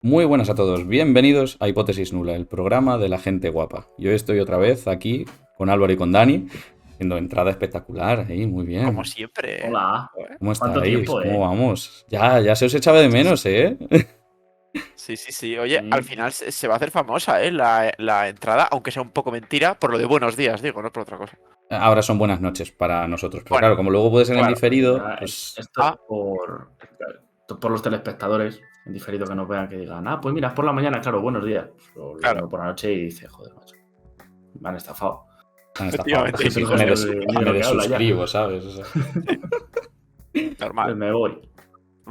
Muy buenas a todos, bienvenidos a Hipótesis Nula, el programa de la gente guapa. Yo estoy otra vez aquí con Álvaro y con Dani, haciendo entrada espectacular, muy Como bien. siempre. Hola, ¿Cómo ¿cuánto estáis? tiempo, ¿Cómo vamos? Ya se os echaba de Sí, menos, ¿eh? sí. Oye, al Sí. final se va a hacer famosa, la entrada, aunque sea un poco mentira, por lo de buenos días, digo, no por otra cosa. Ahora son buenas noches para nosotros, pero Bueno, claro, como luego puede ser en claro. diferido, Ya, pues esto es Ah, por los telespectadores, en diferido que nos vean, que digan, pues mira, es por la mañana, claro, buenos días. Pues lo ven claro, por la noche y dice, joder, macho, me han estafado. han estafado. efectivamente, La gente no hijos sabe Me, de des- puta. ni de me lo que habla ya. desuscribo, ¿sabes? O sea. Sí, Pues normal. me voy.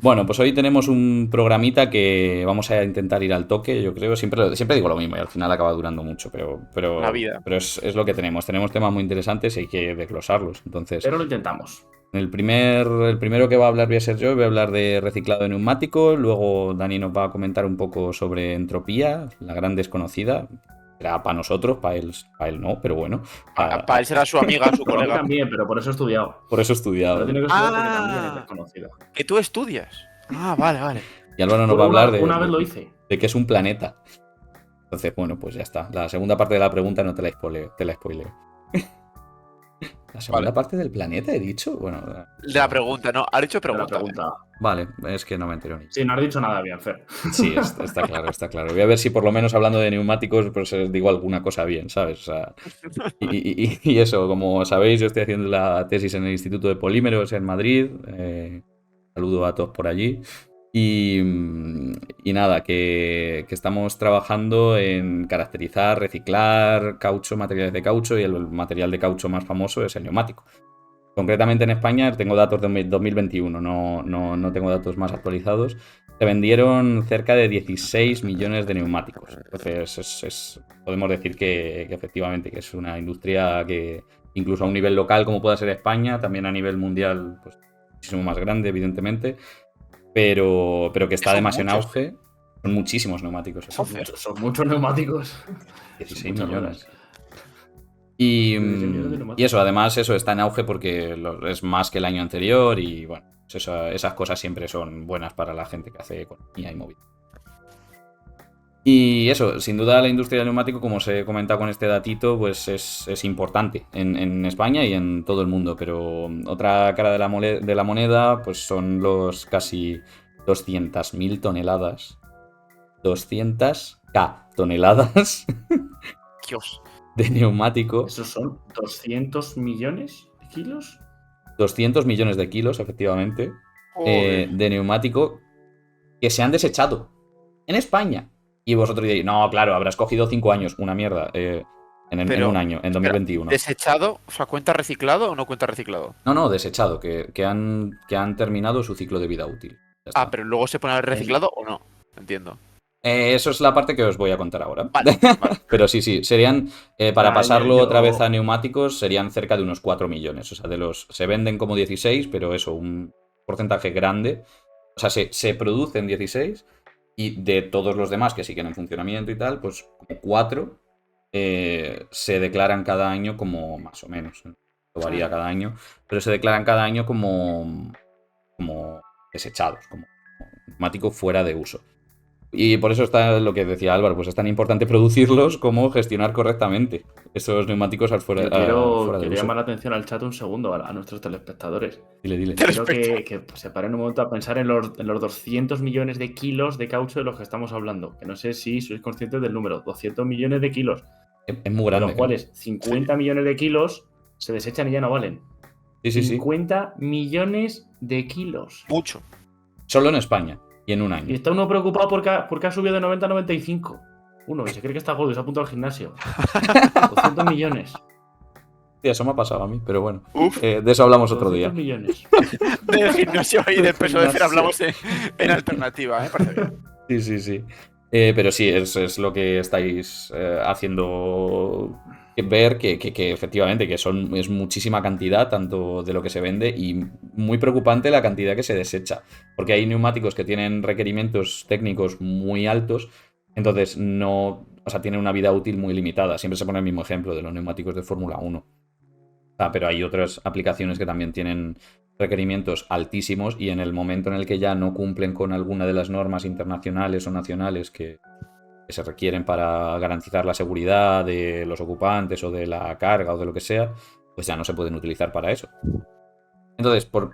Bueno, pues hoy tenemos un programita que vamos a intentar ir al toque, yo creo. Siempre digo lo mismo y al final acaba durando mucho, pero, La pero, vida. pero es lo que tenemos. Tenemos temas muy interesantes y hay que desglosarlos. Entonces, Pero lo intentamos. el primero que va a hablar voy a ser yo. Voy a hablar de reciclado de neumáticos. Luego Dani nos va a comentar un poco sobre entropía, la gran desconocida. Será para nosotros, para él no, pero bueno. Para él será su amiga, su Para mí colega. también, pero por eso he estudiado. Por eso he Pero estudiado, ¿no? tiene que estudiar porque también es Ah, desconocida. que tú estudias. Ah, vale. Y Álvaro nos va a Bueno, hablar una vez lo hice. de qué es un planeta. Entonces, bueno, pues ya está. La segunda parte de la pregunta no te la spoileo. La segunda Vale. parte del planeta, he dicho. Bueno, De la pregunta, ¿no? Ha dicho De la pregunta. pregunta. vale, es que no me entero ni. Sí, no has dicho nada bien, Fer. Sí, está claro, está claro. Voy a ver si por lo menos hablando de neumáticos, pues digo alguna cosa bien, ¿sabes? O sea, y eso, como sabéis, yo estoy haciendo la tesis en el Instituto de Polímeros en Madrid. Saludo a todos por allí. Y, y nada, que estamos trabajando en caracterizar, reciclar caucho, materiales de caucho, y el material de caucho más famoso es el neumático. Concretamente en España tengo datos de 2021, no tengo datos más actualizados. Se vendieron cerca de 16 millones de neumáticos. Entonces podemos decir que efectivamente que es una industria que incluso a un nivel local como pueda ser España, también a nivel mundial pues muchísimo más grande evidentemente, pero que está Son demasiado en muchos. auge. Son muchísimos neumáticos. Joder. Son muchos neumáticos. Son 16 muchas millones. ruedas. Y, 16 millones de y eso, neumáticos. además, eso está en auge porque es más que el año anterior y bueno, pues esas cosas siempre son buenas para la gente que hace economía y movilidad. Y eso, sin duda la industria del neumático, como os he comentado con este datito, pues es importante en España y en todo el mundo, pero otra cara de la moneda pues son los casi 200.000 toneladas. 200.000 toneladas Dios. de neumático. ¿Esos son 200 millones de kilos? 200 millones de kilos, efectivamente, Joder. de neumático que se han desechado en España. Y vosotros diréis, no, claro, habrás cogido 5 años, una mierda, en un Pero, año, en espera, 2021. ¿desechado? O sea, ¿cuenta reciclado o no cuenta reciclado? No, desechado, que han terminado su ciclo de vida útil. Ya Ah, está. pero luego se pone al El- reciclado o no. Entiendo. Eso es la parte que os voy a contar ahora. Vale. Pero sí, serían, para Ah, pasarlo otra vez a neumáticos, serían cerca de unos 4 millones. O sea, se venden como 16, pero eso, un porcentaje grande. O sea, se producen 16 y de todos los demás que siguen en funcionamiento y tal, pues como 4 se declaran cada año como más o menos. Esto varía cada año, pero se declaran cada año como desechados, como neumático fuera de uso. Y por eso está lo que decía Álvaro, pues es tan importante producirlos como gestionar correctamente esos neumáticos Yo fuera de quiero uso. llamar la atención al chat un segundo a nuestros telespectadores. Dile. Quiero que se paren un momento a pensar en los 200 millones de kilos de caucho de los que estamos hablando. Que no sé si sois conscientes del número. 200 millones de kilos. Es muy De los grande. cuales 50 millones de kilos se desechan y ya no valen. Sí. 50 millones de kilos. Mucho. Solo en España y en un Y año. está uno preocupado porque ha subido de 90 a 95. Uno, y se cree que está gordo y se ha apuntado al gimnasio. 200 millones. Sí, eso me ha pasado a mí, pero bueno. Uf. De eso hablamos otro 200 día. millones. Del gimnasio y del peso de cera Gimnasio. hablamos en alternativa, ¿eh? Parece bien. Sí. Pero sí, es lo que estáis haciendo ver que efectivamente que es muchísima cantidad, tanto de lo que se vende, y muy preocupante la cantidad que se desecha. Porque hay neumáticos que tienen requerimientos técnicos muy altos, entonces no. O sea, tienen una vida útil muy limitada. Siempre se pone el mismo ejemplo de los neumáticos de Fórmula 1. Pero hay otras aplicaciones que también tienen requerimientos altísimos y en el momento en el que ya no cumplen con alguna de las normas internacionales o nacionales que se requieren para garantizar la seguridad de los ocupantes o de la carga o de lo que sea, pues ya no se pueden utilizar para eso. Entonces, por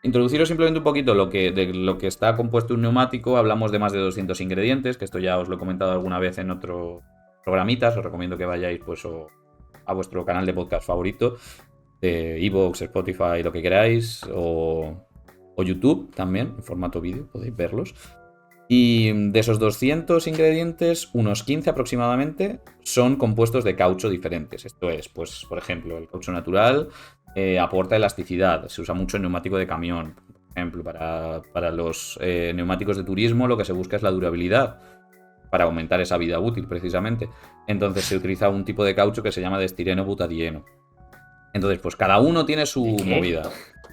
introduciros simplemente un poquito de lo que está compuesto un neumático, hablamos de más de 200 ingredientes, que esto ya os lo he comentado alguna vez en otros programitas, os recomiendo que vayáis pues a vuestro canal de podcast favorito, de iVoox, Spotify, lo que queráis, o YouTube también, en formato vídeo, podéis verlos. Y de esos 200 ingredientes, unos 15 aproximadamente son compuestos de caucho diferentes. Esto es, pues, por ejemplo, el caucho natural aporta elasticidad. Se usa mucho en neumático de camión. Por ejemplo, para los neumáticos de turismo lo que se busca es la durabilidad, para aumentar esa vida útil, precisamente. Entonces se utiliza un tipo de caucho que se llama de estireno butadieno. Entonces, pues cada uno tiene su movida.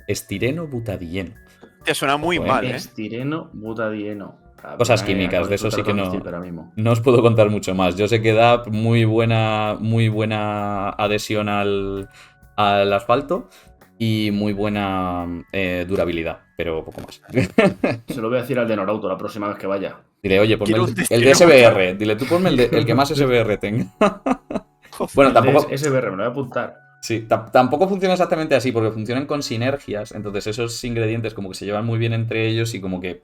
Estireno butadieno. Te suena muy mal, ¿eh? Estireno butadieno. Cosas químicas, de eso sí que no os puedo contar mucho más. Yo sé que da muy buena adhesión al asfalto y muy buena durabilidad, pero poco más. Se lo voy a decir al de Norauto la próxima vez que vaya. Dile, oye, ponme el de SBR. Dile, tú ponme el que más SBR tenga. Bueno, tampoco... SBR, me lo voy a apuntar. Sí, tampoco funciona exactamente así, porque funcionan con sinergias. Entonces esos ingredientes como que se llevan muy bien entre ellos y como que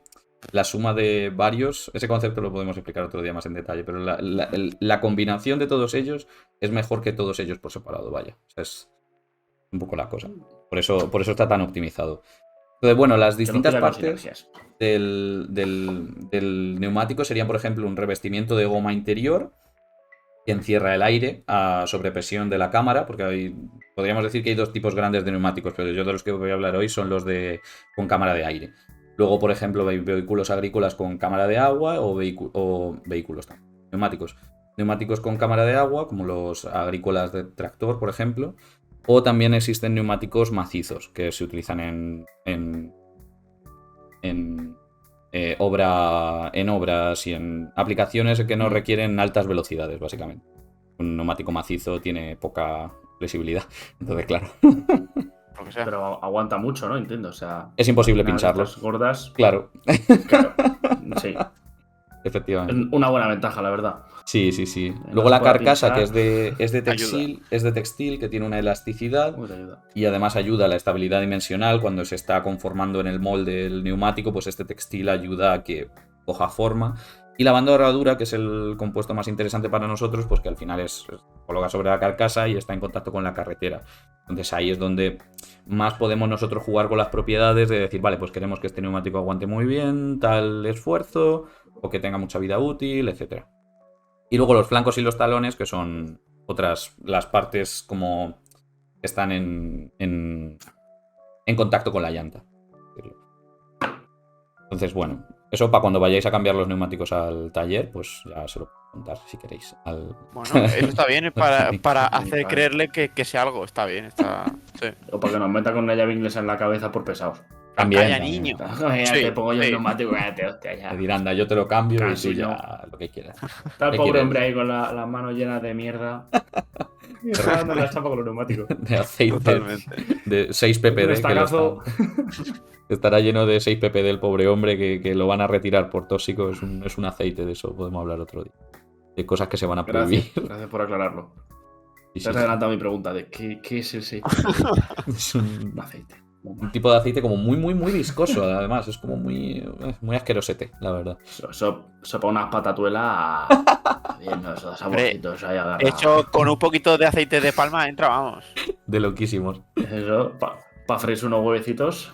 la suma de varios, ese concepto lo podemos explicar otro día más en detalle, pero la combinación de todos ellos es mejor que todos ellos por separado, vaya. O sea, es un poco la cosa. Por eso está tan optimizado. Entonces, bueno, las distintas partes del neumático serían, por ejemplo, un revestimiento de goma interior que encierra el aire a sobrepresión de la cámara, porque podríamos decir que hay dos tipos grandes de neumáticos, pero yo de los que voy a hablar hoy son los con cámara de aire. Luego, por ejemplo, vehículos agrícolas con cámara de agua o vehículos también. Neumáticos con cámara de agua, como los agrícolas de tractor, por ejemplo. O también existen neumáticos macizos que se utilizan en obras y en aplicaciones que no requieren altas velocidades, básicamente. Un neumático macizo tiene poca flexibilidad, entonces, claro. Pero aguanta mucho, ¿no? Entiendo, o sea... Es imposible pincharlos. Gordas... Claro. Sí. Efectivamente. Una buena ventaja, la verdad. Sí. Luego la carcasa, que es de textil, que tiene una elasticidad y además ayuda a la estabilidad dimensional cuando se está conformando en el molde del neumático, pues este textil ayuda a que coja forma. Y la banda de herradura, que es el compuesto más interesante para nosotros, pues que al final se coloca sobre la carcasa y está en contacto con la carretera. Entonces ahí es donde más podemos nosotros jugar con las propiedades de decir, vale, pues queremos que este neumático aguante muy bien tal esfuerzo o que tenga mucha vida útil, etcétera. Y luego los flancos y los talones, que son las partes como están en contacto con la llanta. Entonces, bueno, eso para cuando vayáis a cambiar los neumáticos al taller, pues ya se lo puedo contar si queréis. Bueno, eso está bien para hacer creerle que sea algo. Está bien, sí. O para que nos meta con una llave inglesa en la cabeza por pesados. También, niño. Te pongo yo el neumático, cállate, hostia, ya. Te dirán, anda, yo te lo cambio y tú ya lo que quieras. Está el pobre hombre ahí con las manos llenas de mierda. Y está dando la chapa con los neumáticos. De aceite. Totalmente. De 6 ppd. Que estará lleno de 6 ppd el pobre hombre que lo van a retirar por tóxico. Es un aceite, de eso podemos hablar otro día. De cosas que se van a prohibir. Gracias por aclararlo. Te has adelantado mi pregunta de ¿qué es el aceite? Es un aceite. Un tipo de aceite como muy viscoso, además. Es como muy asquerosete, la verdad. Eso para unas patatuelas. Viendo esos saborcitos ahí agarrados. Hecho con un poquito de aceite de palma entra, vamos. De loquísimos. Eso, para freírse unos huevecitos.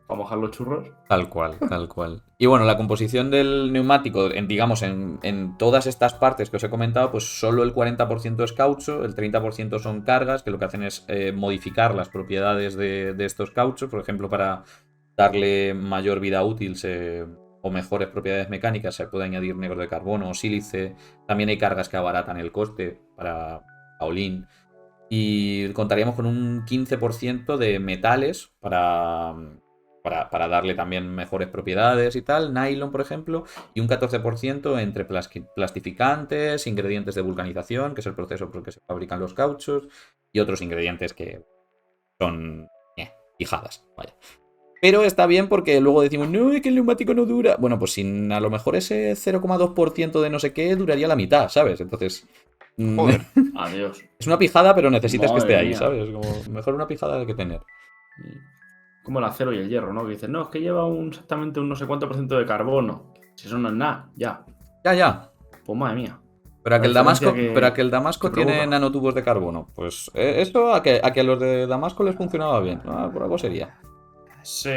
Para mojar los churros. Tal cual. Y bueno, la composición del neumático, digamos, en todas estas partes que os he comentado, pues solo el 40% es caucho, el 30% son cargas, que lo que hacen es modificar las propiedades de estos cauchos. Por ejemplo, para darle mayor vida útil o mejores propiedades mecánicas se puede añadir negro de carbono o sílice. También hay cargas que abaratan el coste para Aulín. Y contaríamos con un 15% de metales para darle también mejores propiedades y tal, nylon, por ejemplo, y un 14% entre plastificantes, ingredientes de vulcanización, que es el proceso por el que se fabrican los cauchos, y otros ingredientes que son pijadas, vaya. Pero está bien porque luego decimos, no, es que el neumático no dura. Bueno, pues sin a lo mejor ese 0,2% de no sé qué duraría la mitad, ¿sabes? Entonces, Joder. Adiós. es una pijada, pero necesitas que esté Madre ahí, mía. ¿sabes? Como, mejor una pijada que tener. Como el acero y el hierro, ¿no? Que dicen, no, es que lleva exactamente un no sé cuánto por ciento de carbono. Si eso no es nada, ya. Ya. Pues madre mía. Pero La diferencia aquel Damasco que tiene provoca. nanotubos de carbono. Pues eso a que a los de Damasco les funcionaba bien. Ah, por algo sería. Sí.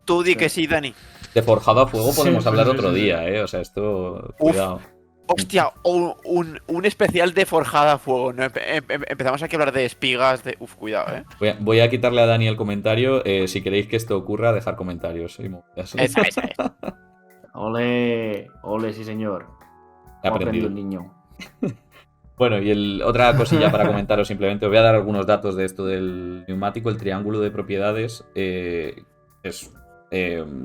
Tú di Sí. que sí, Dani. De forjado a fuego podemos Sí, hablar sí, otro sí, sí. día, ¿eh? O sea, esto... Uf. Cuidado. Hostia, un especial de forjada a fuego. ¿No? Empezamos aquí a hablar de espigas, de... Uf, cuidado, ¿eh? Voy a quitarle a Dani el comentario. Si queréis que esto ocurra, dejar comentarios. Y movidas. Esa. Ole, sí señor. He ¿Cómo ha aprendido aprendido. el niño? Bueno, y otra cosilla para comentaros simplemente. Os voy a dar algunos datos de esto del neumático. El triángulo de propiedades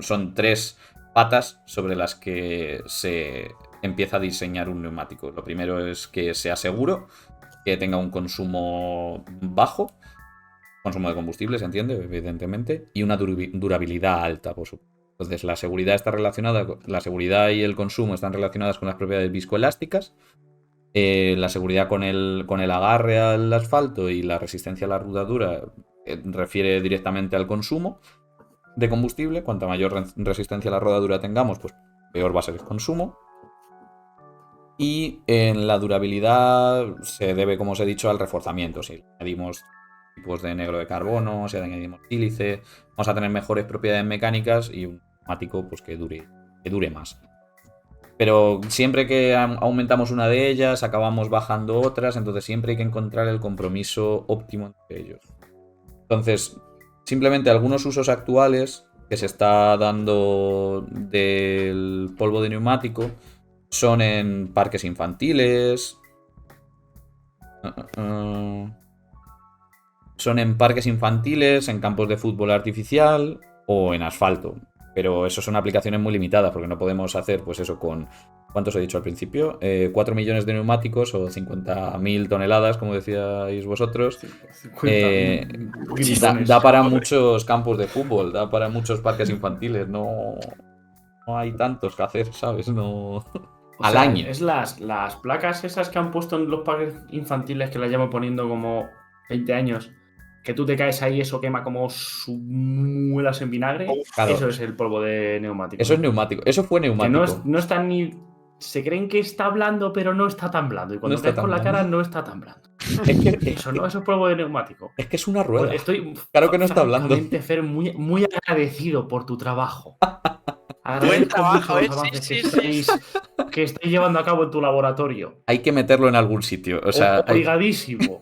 son 3 patas sobre las que se empieza a diseñar un neumático. Lo primero es que sea seguro, que tenga un consumo bajo, consumo de combustible, se entiende, evidentemente, y una durabilidad alta, por supuesto. Entonces, la seguridad la seguridad y el consumo están relacionadas con las propiedades viscoelásticas. La seguridad con el agarre al asfalto y la resistencia a la rodadura refiere directamente al consumo de combustible. Cuanta mayor resistencia a la rodadura tengamos, pues peor va a ser el consumo. Y en la durabilidad se debe, como os he dicho, al reforzamiento. Si añadimos tipos de negro de carbono, si añadimos sílice, vamos a tener mejores propiedades mecánicas y un neumático pues, que dure más. Pero siempre que aumentamos una de ellas, acabamos bajando otras, entonces siempre hay que encontrar el compromiso óptimo entre ellos. Entonces, simplemente algunos usos actuales que se está dando del polvo de neumático son en parques infantiles. Son en parques infantiles, en campos de fútbol artificial o en asfalto. Pero eso son aplicaciones muy limitadas porque no podemos hacer, pues eso, con... ¿Cuántos he dicho al principio? 4 millones de neumáticos o 50.000 toneladas, como decíais vosotros. 50 Da para muchos campos de fútbol, da para muchos parques infantiles. No hay tantos que hacer, ¿sabes? No... Al año. Es las placas esas que han puesto en los parques infantiles que las llevo poniendo como 20 años. Que tú te caes ahí, eso quema como muelas en vinagre. Claro. Eso es el polvo de neumático. Eso es neumático. Eso fue neumático. Que no está ni... Se creen que está blando, pero no está tan blando. Y cuando No caes está por tan la cara, blando. no está tan blando. Es que, Eso no, eso es polvo de neumático. es que es una rueda. Estoy Claro que no está hablando. francamente, Fer, muy agradecido por tu trabajo. Buen Agradezco trabajo, mucho ¿eh? los avances Sí. que estáis llevando a cabo en tu laboratorio. Hay que meterlo en algún sitio. O sea, Obligadísimo.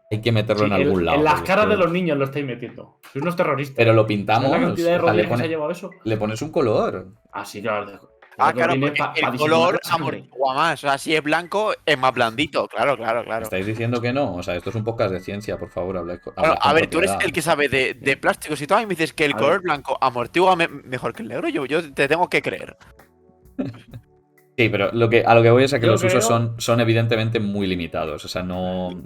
hay que meterlo en algún lado. En las porque caras esto- de los niños lo estáis metiendo. Sois unos terroristas. Pero lo ¿Sabes pintamos. la cantidad de o sea, rodillas que se ha llevado eso? le pones un color. Así, claro. Claro, viene porque pa el disimular color la sangre. amortigua más. O sea, si es blanco, es más blandito. Claro. ¿Estáis diciendo que no? O sea, esto es un podcast de ciencia, por favor, habláis con Bueno, a ver, tú eres propiedad. el que sabe de plástico. Si tú a mí me dices que el A color ver. blanco amortigua mejor que el negro, yo te tengo que creer. Sí, pero a lo que voy es a que Yo los usos creo- son evidentemente muy limitados. O sea, no.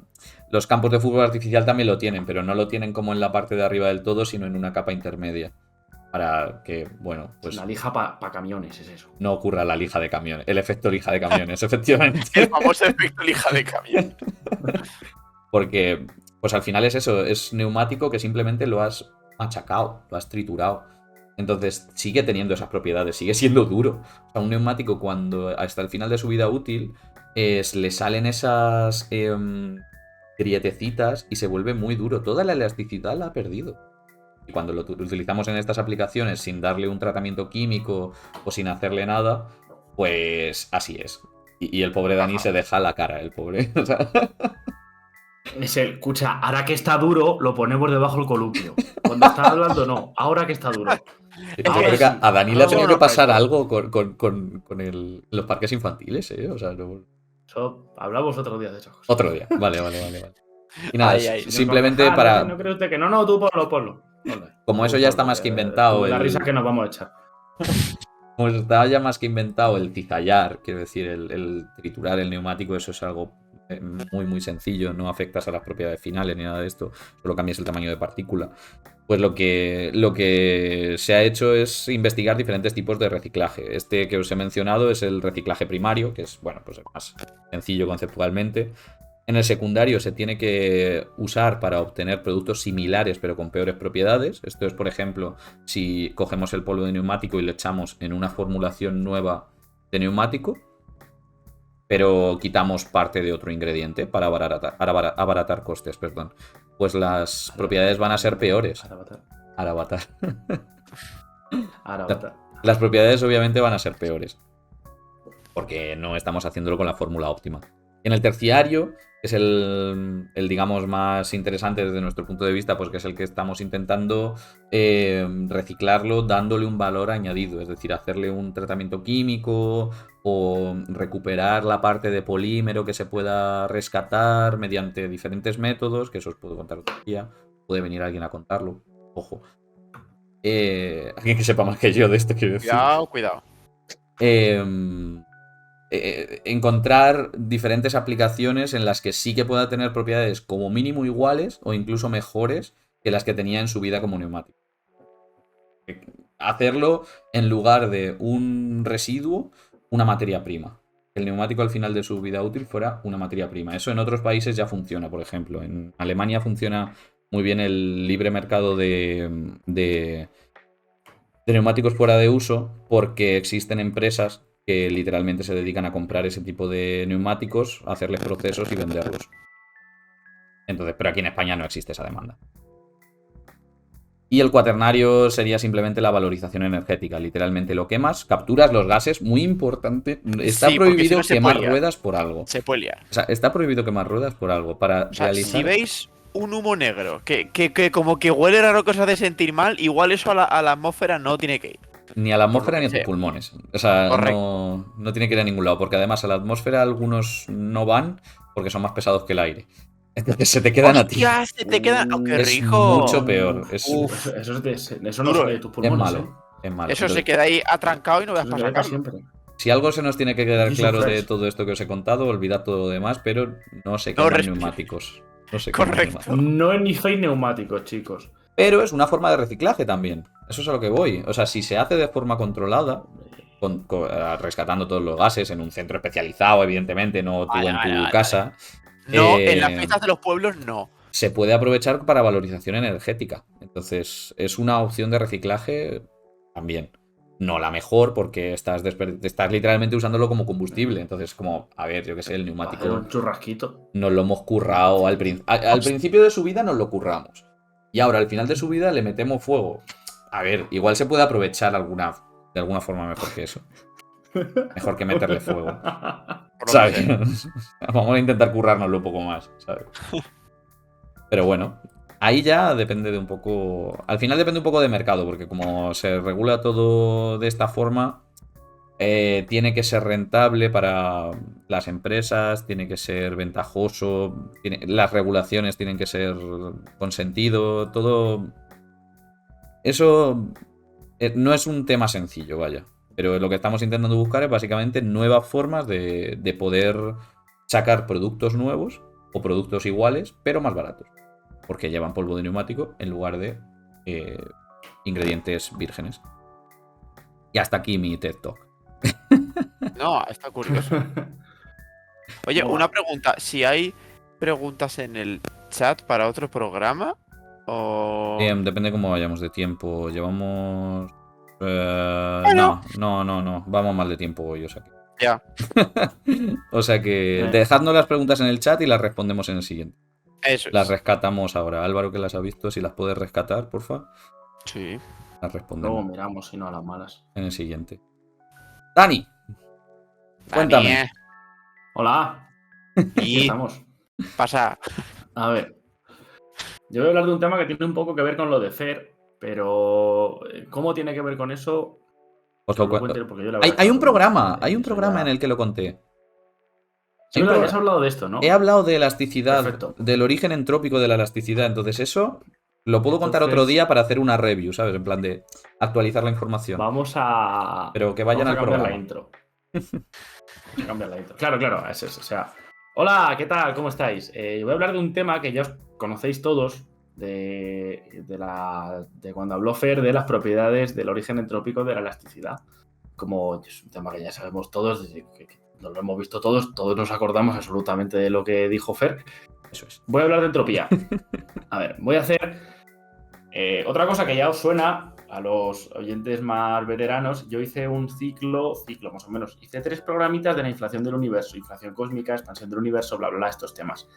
Los campos de fútbol artificial también lo tienen, pero no lo tienen como en la parte de arriba del todo, sino en una capa intermedia. Para que, bueno, pues Una lija para camiones, es eso. no ocurra la lija de camiones. El efecto lija de camiones, efectivamente. El famoso efecto lija de camión. Porque, pues al final es eso, es neumático que simplemente lo has machacado, lo has triturado. Entonces sigue teniendo esas propiedades, sigue siendo duro. O sea, un neumático cuando hasta el final de su vida útil le salen esas grietecitas y se vuelve muy duro. Toda la elasticidad la ha perdido. Y cuando lo utilizamos en estas aplicaciones sin darle un tratamiento químico o sin hacerle nada, pues así es. Y el pobre Dani se deja la cara, el pobre. O sea, Es el, escucha, ahora que está duro, lo ponemos debajo del columpio. Cuando está hablando, no. Ahora que está duro. yo Ahora creo que sí. a Dani le ha No, tenido no, que pasar no. algo con los parques infantiles, ¿eh? O sea, no... Eso, hablamos otro día de eso. Otro día. Vale. Y nada, Ay, simplemente No para... cree usted que no, tú ponlo. Como eso ya está más que inventado, La el- risa que nos vamos a echar. Como está ya más que inventado el cizallar, quiero decir, el triturar el neumático, eso es algo muy, muy sencillo, no afectas a las propiedades finales ni nada de esto, solo cambias el tamaño de partícula. Pues lo que se ha hecho es investigar diferentes tipos de reciclaje. Este que os he mencionado es el reciclaje primario, que es, bueno, pues es más sencillo conceptualmente. En el secundario se tiene que usar para obtener productos similares pero con peores propiedades. Esto es, por ejemplo, si cogemos el polvo de neumático y lo echamos en una formulación nueva de neumático, pero quitamos parte de otro ingrediente para abaratar costes, perdón. Pues las propiedades van a ser peores. Arabatar. Las propiedades obviamente van a ser peores, porque no estamos haciéndolo con la fórmula óptima. En el terciario, que es el digamos más interesante desde nuestro punto de vista, pues que es el que estamos intentando reciclarlo dándole un valor añadido, es decir, hacerle un tratamiento químico o recuperar la parte de polímero que se pueda rescatar mediante diferentes métodos, que eso os puedo contar otro día, puede venir alguien a contarlo, ojo. Alguien que sepa más que yo de esto, quiero decir. Cuidado. Encontrar diferentes aplicaciones en las que sí que pueda tener propiedades como mínimo iguales o incluso mejores que las que tenía en su vida como neumático. Hacerlo en lugar de un residuo, una materia prima. Que el neumático al final de su vida útil fuera una materia prima. Eso en otros países ya funciona, por ejemplo. En Alemania funciona muy bien el libre mercado de neumáticos fuera de uso porque existen empresas que literalmente se dedican a comprar ese tipo de neumáticos, hacerles procesos y venderlos. Entonces, pero aquí en España no existe esa demanda. Y el cuaternario sería simplemente la valorización energética. Literalmente lo quemas, capturas los gases, muy importante. Está prohibido quemar ruedas por algo. Se puede liar. O sea, está prohibido quemar ruedas por algo. Para realizar... Si veis un humo negro que como que huele raro, que os hace sentir mal, igual eso a la atmósfera no tiene que ir. Ni a la atmósfera ni a tus pulmones. O sea, no tiene que ir a ningún lado. Porque además a la atmósfera algunos no van porque son más pesados que el aire. Entonces se te quedan a ti. Se te quedan. ¡Oh, qué es rico! Mucho peor. Eso no sale de tus pulmones. Es malo. Eso se queda ahí atrancado y no veas para sacarlo. Siempre. Si algo se nos tiene que quedar claro de todo esto que os he contado, olvidad todo lo demás, pero no se queman neumáticos. No se queman Correcto. No ni hay neumáticos, chicos. Pero es una forma de reciclaje también. Eso es a lo que voy. O sea, si se hace de forma controlada, rescatando todos los gases en un centro especializado, evidentemente, no tú en tu casa. No, en las fiestas de los pueblos no. Se puede aprovechar para valorización energética. Entonces, es una opción de reciclaje también. No la mejor, porque estás literalmente usándolo como combustible. Entonces, como, a ver, yo qué sé, el neumático. Un churrasquito. Nos lo hemos currado al principio de su vida, nos lo curramos. Y ahora, al final de su vida, le metemos fuego. A ver, igual se puede aprovechar de alguna forma mejor que eso. Mejor que meterle fuego. ¿Sabes? Vamos a intentar currárnoslo un poco más, ¿sabes? Pero bueno, ahí ya depende de un poco... Al final depende un poco de mercado, porque como se regula todo de esta forma, tiene que ser rentable para las empresas, tiene que ser ventajoso, las regulaciones tienen que ser con sentido, todo... Eso no es un tema sencillo, vaya. Pero lo que estamos intentando buscar es básicamente nuevas formas de poder sacar productos nuevos o productos iguales, pero más baratos. Porque llevan polvo de neumático en lugar de ingredientes vírgenes. Y hasta aquí mi TED Talk. No, está curioso. Oye, una pregunta. Si hay preguntas en el chat para otro programa o... Depende cómo vayamos de tiempo. Llevamos... No. Vamos mal de tiempo hoy, o sea que... Ya. O sea que dejadnos las preguntas en el chat y las respondemos en el siguiente. Eso es. Las rescatamos ahora. Álvaro, que las ha visto, si las puedes rescatar, porfa. Sí. Las respondemos. Luego miramos, si no, a las malas. En el siguiente. Dani, cuéntame. Hola. Y estamos. Pasa. A ver. Yo voy a hablar de un tema que tiene un poco que ver con lo de Fer, pero ¿cómo tiene que ver con eso? Os lo cuento. Hay un programa en el que lo conté. Sí, has hablado de esto, ¿no? He hablado de elasticidad, Perfecto. del origen entrópico de la elasticidad. Entonces eso lo puedo contar otro día para hacer una review, ¿sabes? En plan de actualizar la información. Vamos a... Pero que vayan al programa. Vamos a cambiar la intro. Claro, o sea, Hola, ¿qué tal? ¿Cómo estáis? Voy a hablar de un tema que ya os conocéis todos, de cuando habló Fer de las propiedades del origen entrópico de la elasticidad. Como es un tema que ya sabemos todos, que nos lo hemos visto todos nos acordamos absolutamente de lo que dijo Fer. Eso es. Voy a hablar de entropía. A ver, voy a hacer otra cosa que ya os suena a los oyentes más veteranos. Yo hice un ciclo más o menos. Hice 3 programitas de la inflación del universo, inflación cósmica, expansión del universo, bla, bla, bla, estos temas.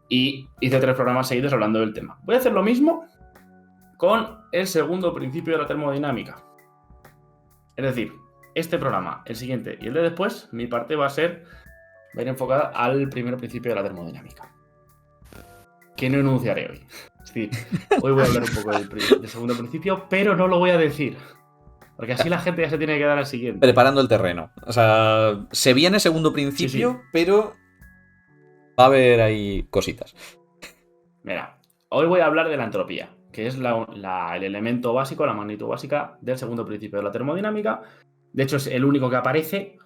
Y hice 3 programas seguidos hablando del tema. Voy a hacer lo mismo con el segundo principio de la termodinámica. Es decir, este programa, el siguiente y el de después, mi parte va a ir enfocada al primer principio de la termodinámica, que no enunciaré hoy. Es decir, hoy voy a hablar un poco del segundo principio, pero no lo voy a decir, porque así la gente ya se tiene que quedar al siguiente. Preparando el terreno. O sea, se viene segundo principio, Sí. pero va a haber ahí cositas. Mira, hoy voy a hablar de la entropía, que es el elemento básico, la magnitud básica del segundo principio de la termodinámica. De hecho, es el único que aparece.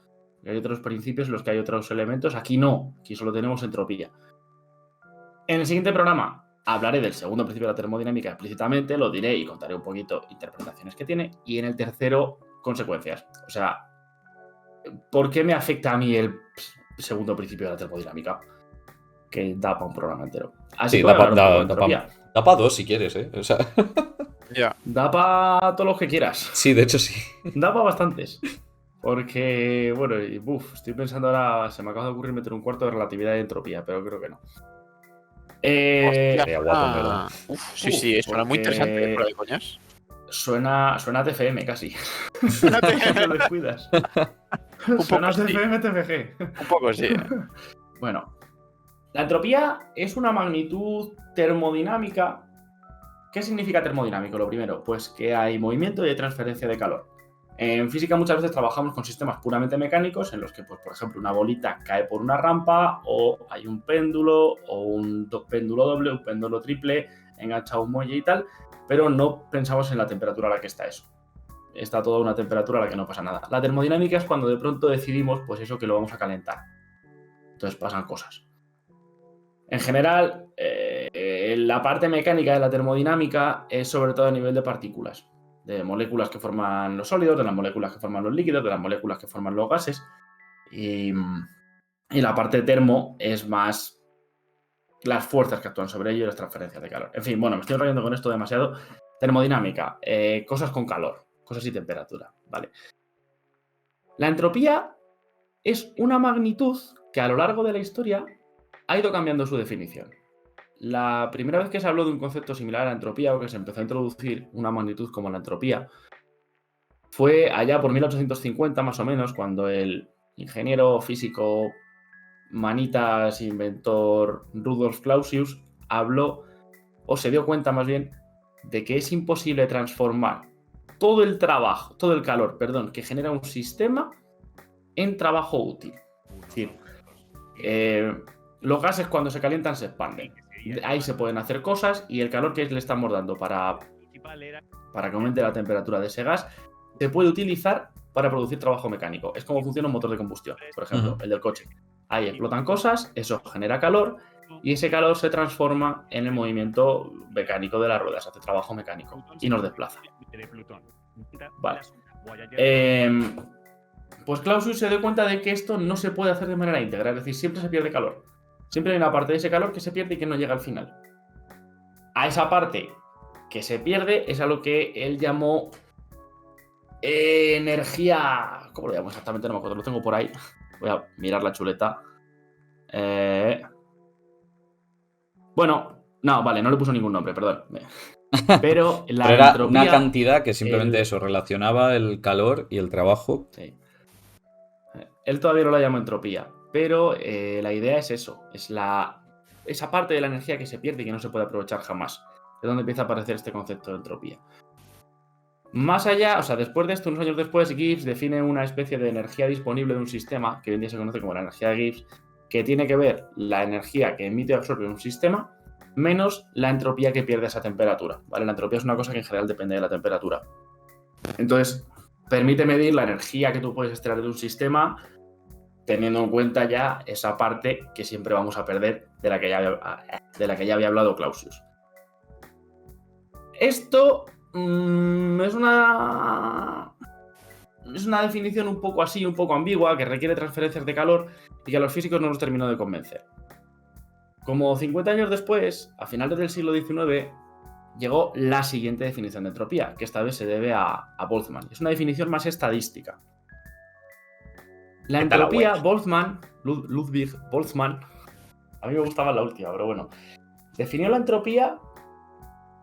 Hay otros principios en los que hay otros elementos. Aquí no, aquí solo tenemos entropía. En el siguiente programa hablaré del segundo principio de la termodinámica explícitamente, lo diré y contaré un poquito interpretaciones que tiene. Y en el tercero, consecuencias. O sea, ¿por qué me afecta a mí el segundo principio de la termodinámica? Que da para un programa entero. Así Sí, que voy a hablar un poco de entropía. da para 2 si quieres, ¿eh? O sea, Ya. Da para todos los que quieras. sí, de hecho sí. Da para bastantes. Porque, bueno, estoy pensando ahora, se me acaba de ocurrir meter un cuarto de relatividad y entropía, pero creo que no. Estaría guapo, en verdad. Sí, suena muy interesante. ¿Por ahí, coñas? Suena a TFM casi. Suena Te lo descuidas. Suena a sí. TFM, TFG. Un poco sí. Bueno, la entropía es una magnitud termodinámica. ¿Qué significa termodinámico? Lo primero, pues que hay movimiento y hay transferencia de calor. En física muchas veces trabajamos con sistemas puramente mecánicos en los que, pues, por ejemplo, una bolita cae por una rampa o hay un péndulo o un péndulo doble, un péndulo triple, engancha un muelle y tal, pero no pensamos en la temperatura a la que está eso. Está toda una temperatura a la que no pasa nada. La termodinámica es cuando de pronto decidimos, pues eso, que lo vamos a calentar. Entonces pasan cosas. En general, la parte mecánica de la termodinámica es sobre todo a nivel de partículas, de moléculas que forman los sólidos, de las moléculas que forman los líquidos, de las moléculas que forman los gases. Y la parte termo es más las fuerzas que actúan sobre ello y las transferencias de calor. En fin, bueno, me estoy enrollando con esto demasiado. Termodinámica, cosas con calor, cosas y temperatura, ¿vale? La entropía es una magnitud que a lo largo de la historia ha ido cambiando su definición. La primera vez que se habló de un concepto similar a la entropía o que se empezó a introducir una magnitud como la entropía fue allá por 1850 más o menos, cuando el ingeniero físico manitas inventor Rudolf Clausius habló, o se dio cuenta más bien, de que es imposible transformar todo el trabajo, todo el calor, que genera un sistema en trabajo útil. Es decir, los gases cuando se calientan se expanden. Ahí se pueden hacer cosas y el calor que le estamos dando para que aumente la temperatura de ese gas se puede utilizar para producir trabajo mecánico. Es como funciona un motor de combustión, por ejemplo, el del coche. Ahí explotan cosas, eso genera calor y ese calor se transforma en el movimiento mecánico de las ruedas, hace trabajo mecánico y nos desplaza. Vale. Pues Clausius se dio cuenta de que esto no se puede hacer de manera íntegra, es decir, siempre se pierde calor. Siempre hay una parte de ese calor que se pierde y que no llega al final. A esa parte que se pierde es a lo que él llamó energía... ¿Cómo lo llamo exactamente? No me acuerdo, lo tengo por ahí. Voy a mirar la chuleta. Bueno, no, vale, no le puso ningún nombre, perdón. Pero la Pero era entropía, una cantidad que simplemente eso, relacionaba el calor y el trabajo. Sí. Él todavía no la llama entropía, pero la idea es eso, es esa parte de la energía que se pierde y que no se puede aprovechar jamás. Es donde empieza a aparecer este concepto de entropía. Más allá, o sea, después de esto, unos años después, Gibbs define una especie de energía disponible de un sistema, que hoy en día se conoce como la energía de Gibbs, que tiene que ver la energía que emite o absorbe un sistema menos la entropía que pierde esa temperatura, ¿vale? La entropía es una cosa que en general depende de la temperatura. Entonces, permite medir la energía que tú puedes extraer de un sistema teniendo en cuenta ya esa parte que siempre vamos a perder de la que ya había hablado Clausius. Esto es una definición un poco así, un poco ambigua, que requiere transferencias de calor y que a los físicos no nos terminó de convencer. Como 50 años después, a finales del siglo XIX, llegó la siguiente definición de entropía, que esta vez se debe a Boltzmann. Es una definición más estadística. La entropía, Ludwig Boltzmann, a mí me gustaba la última, pero bueno, definió la entropía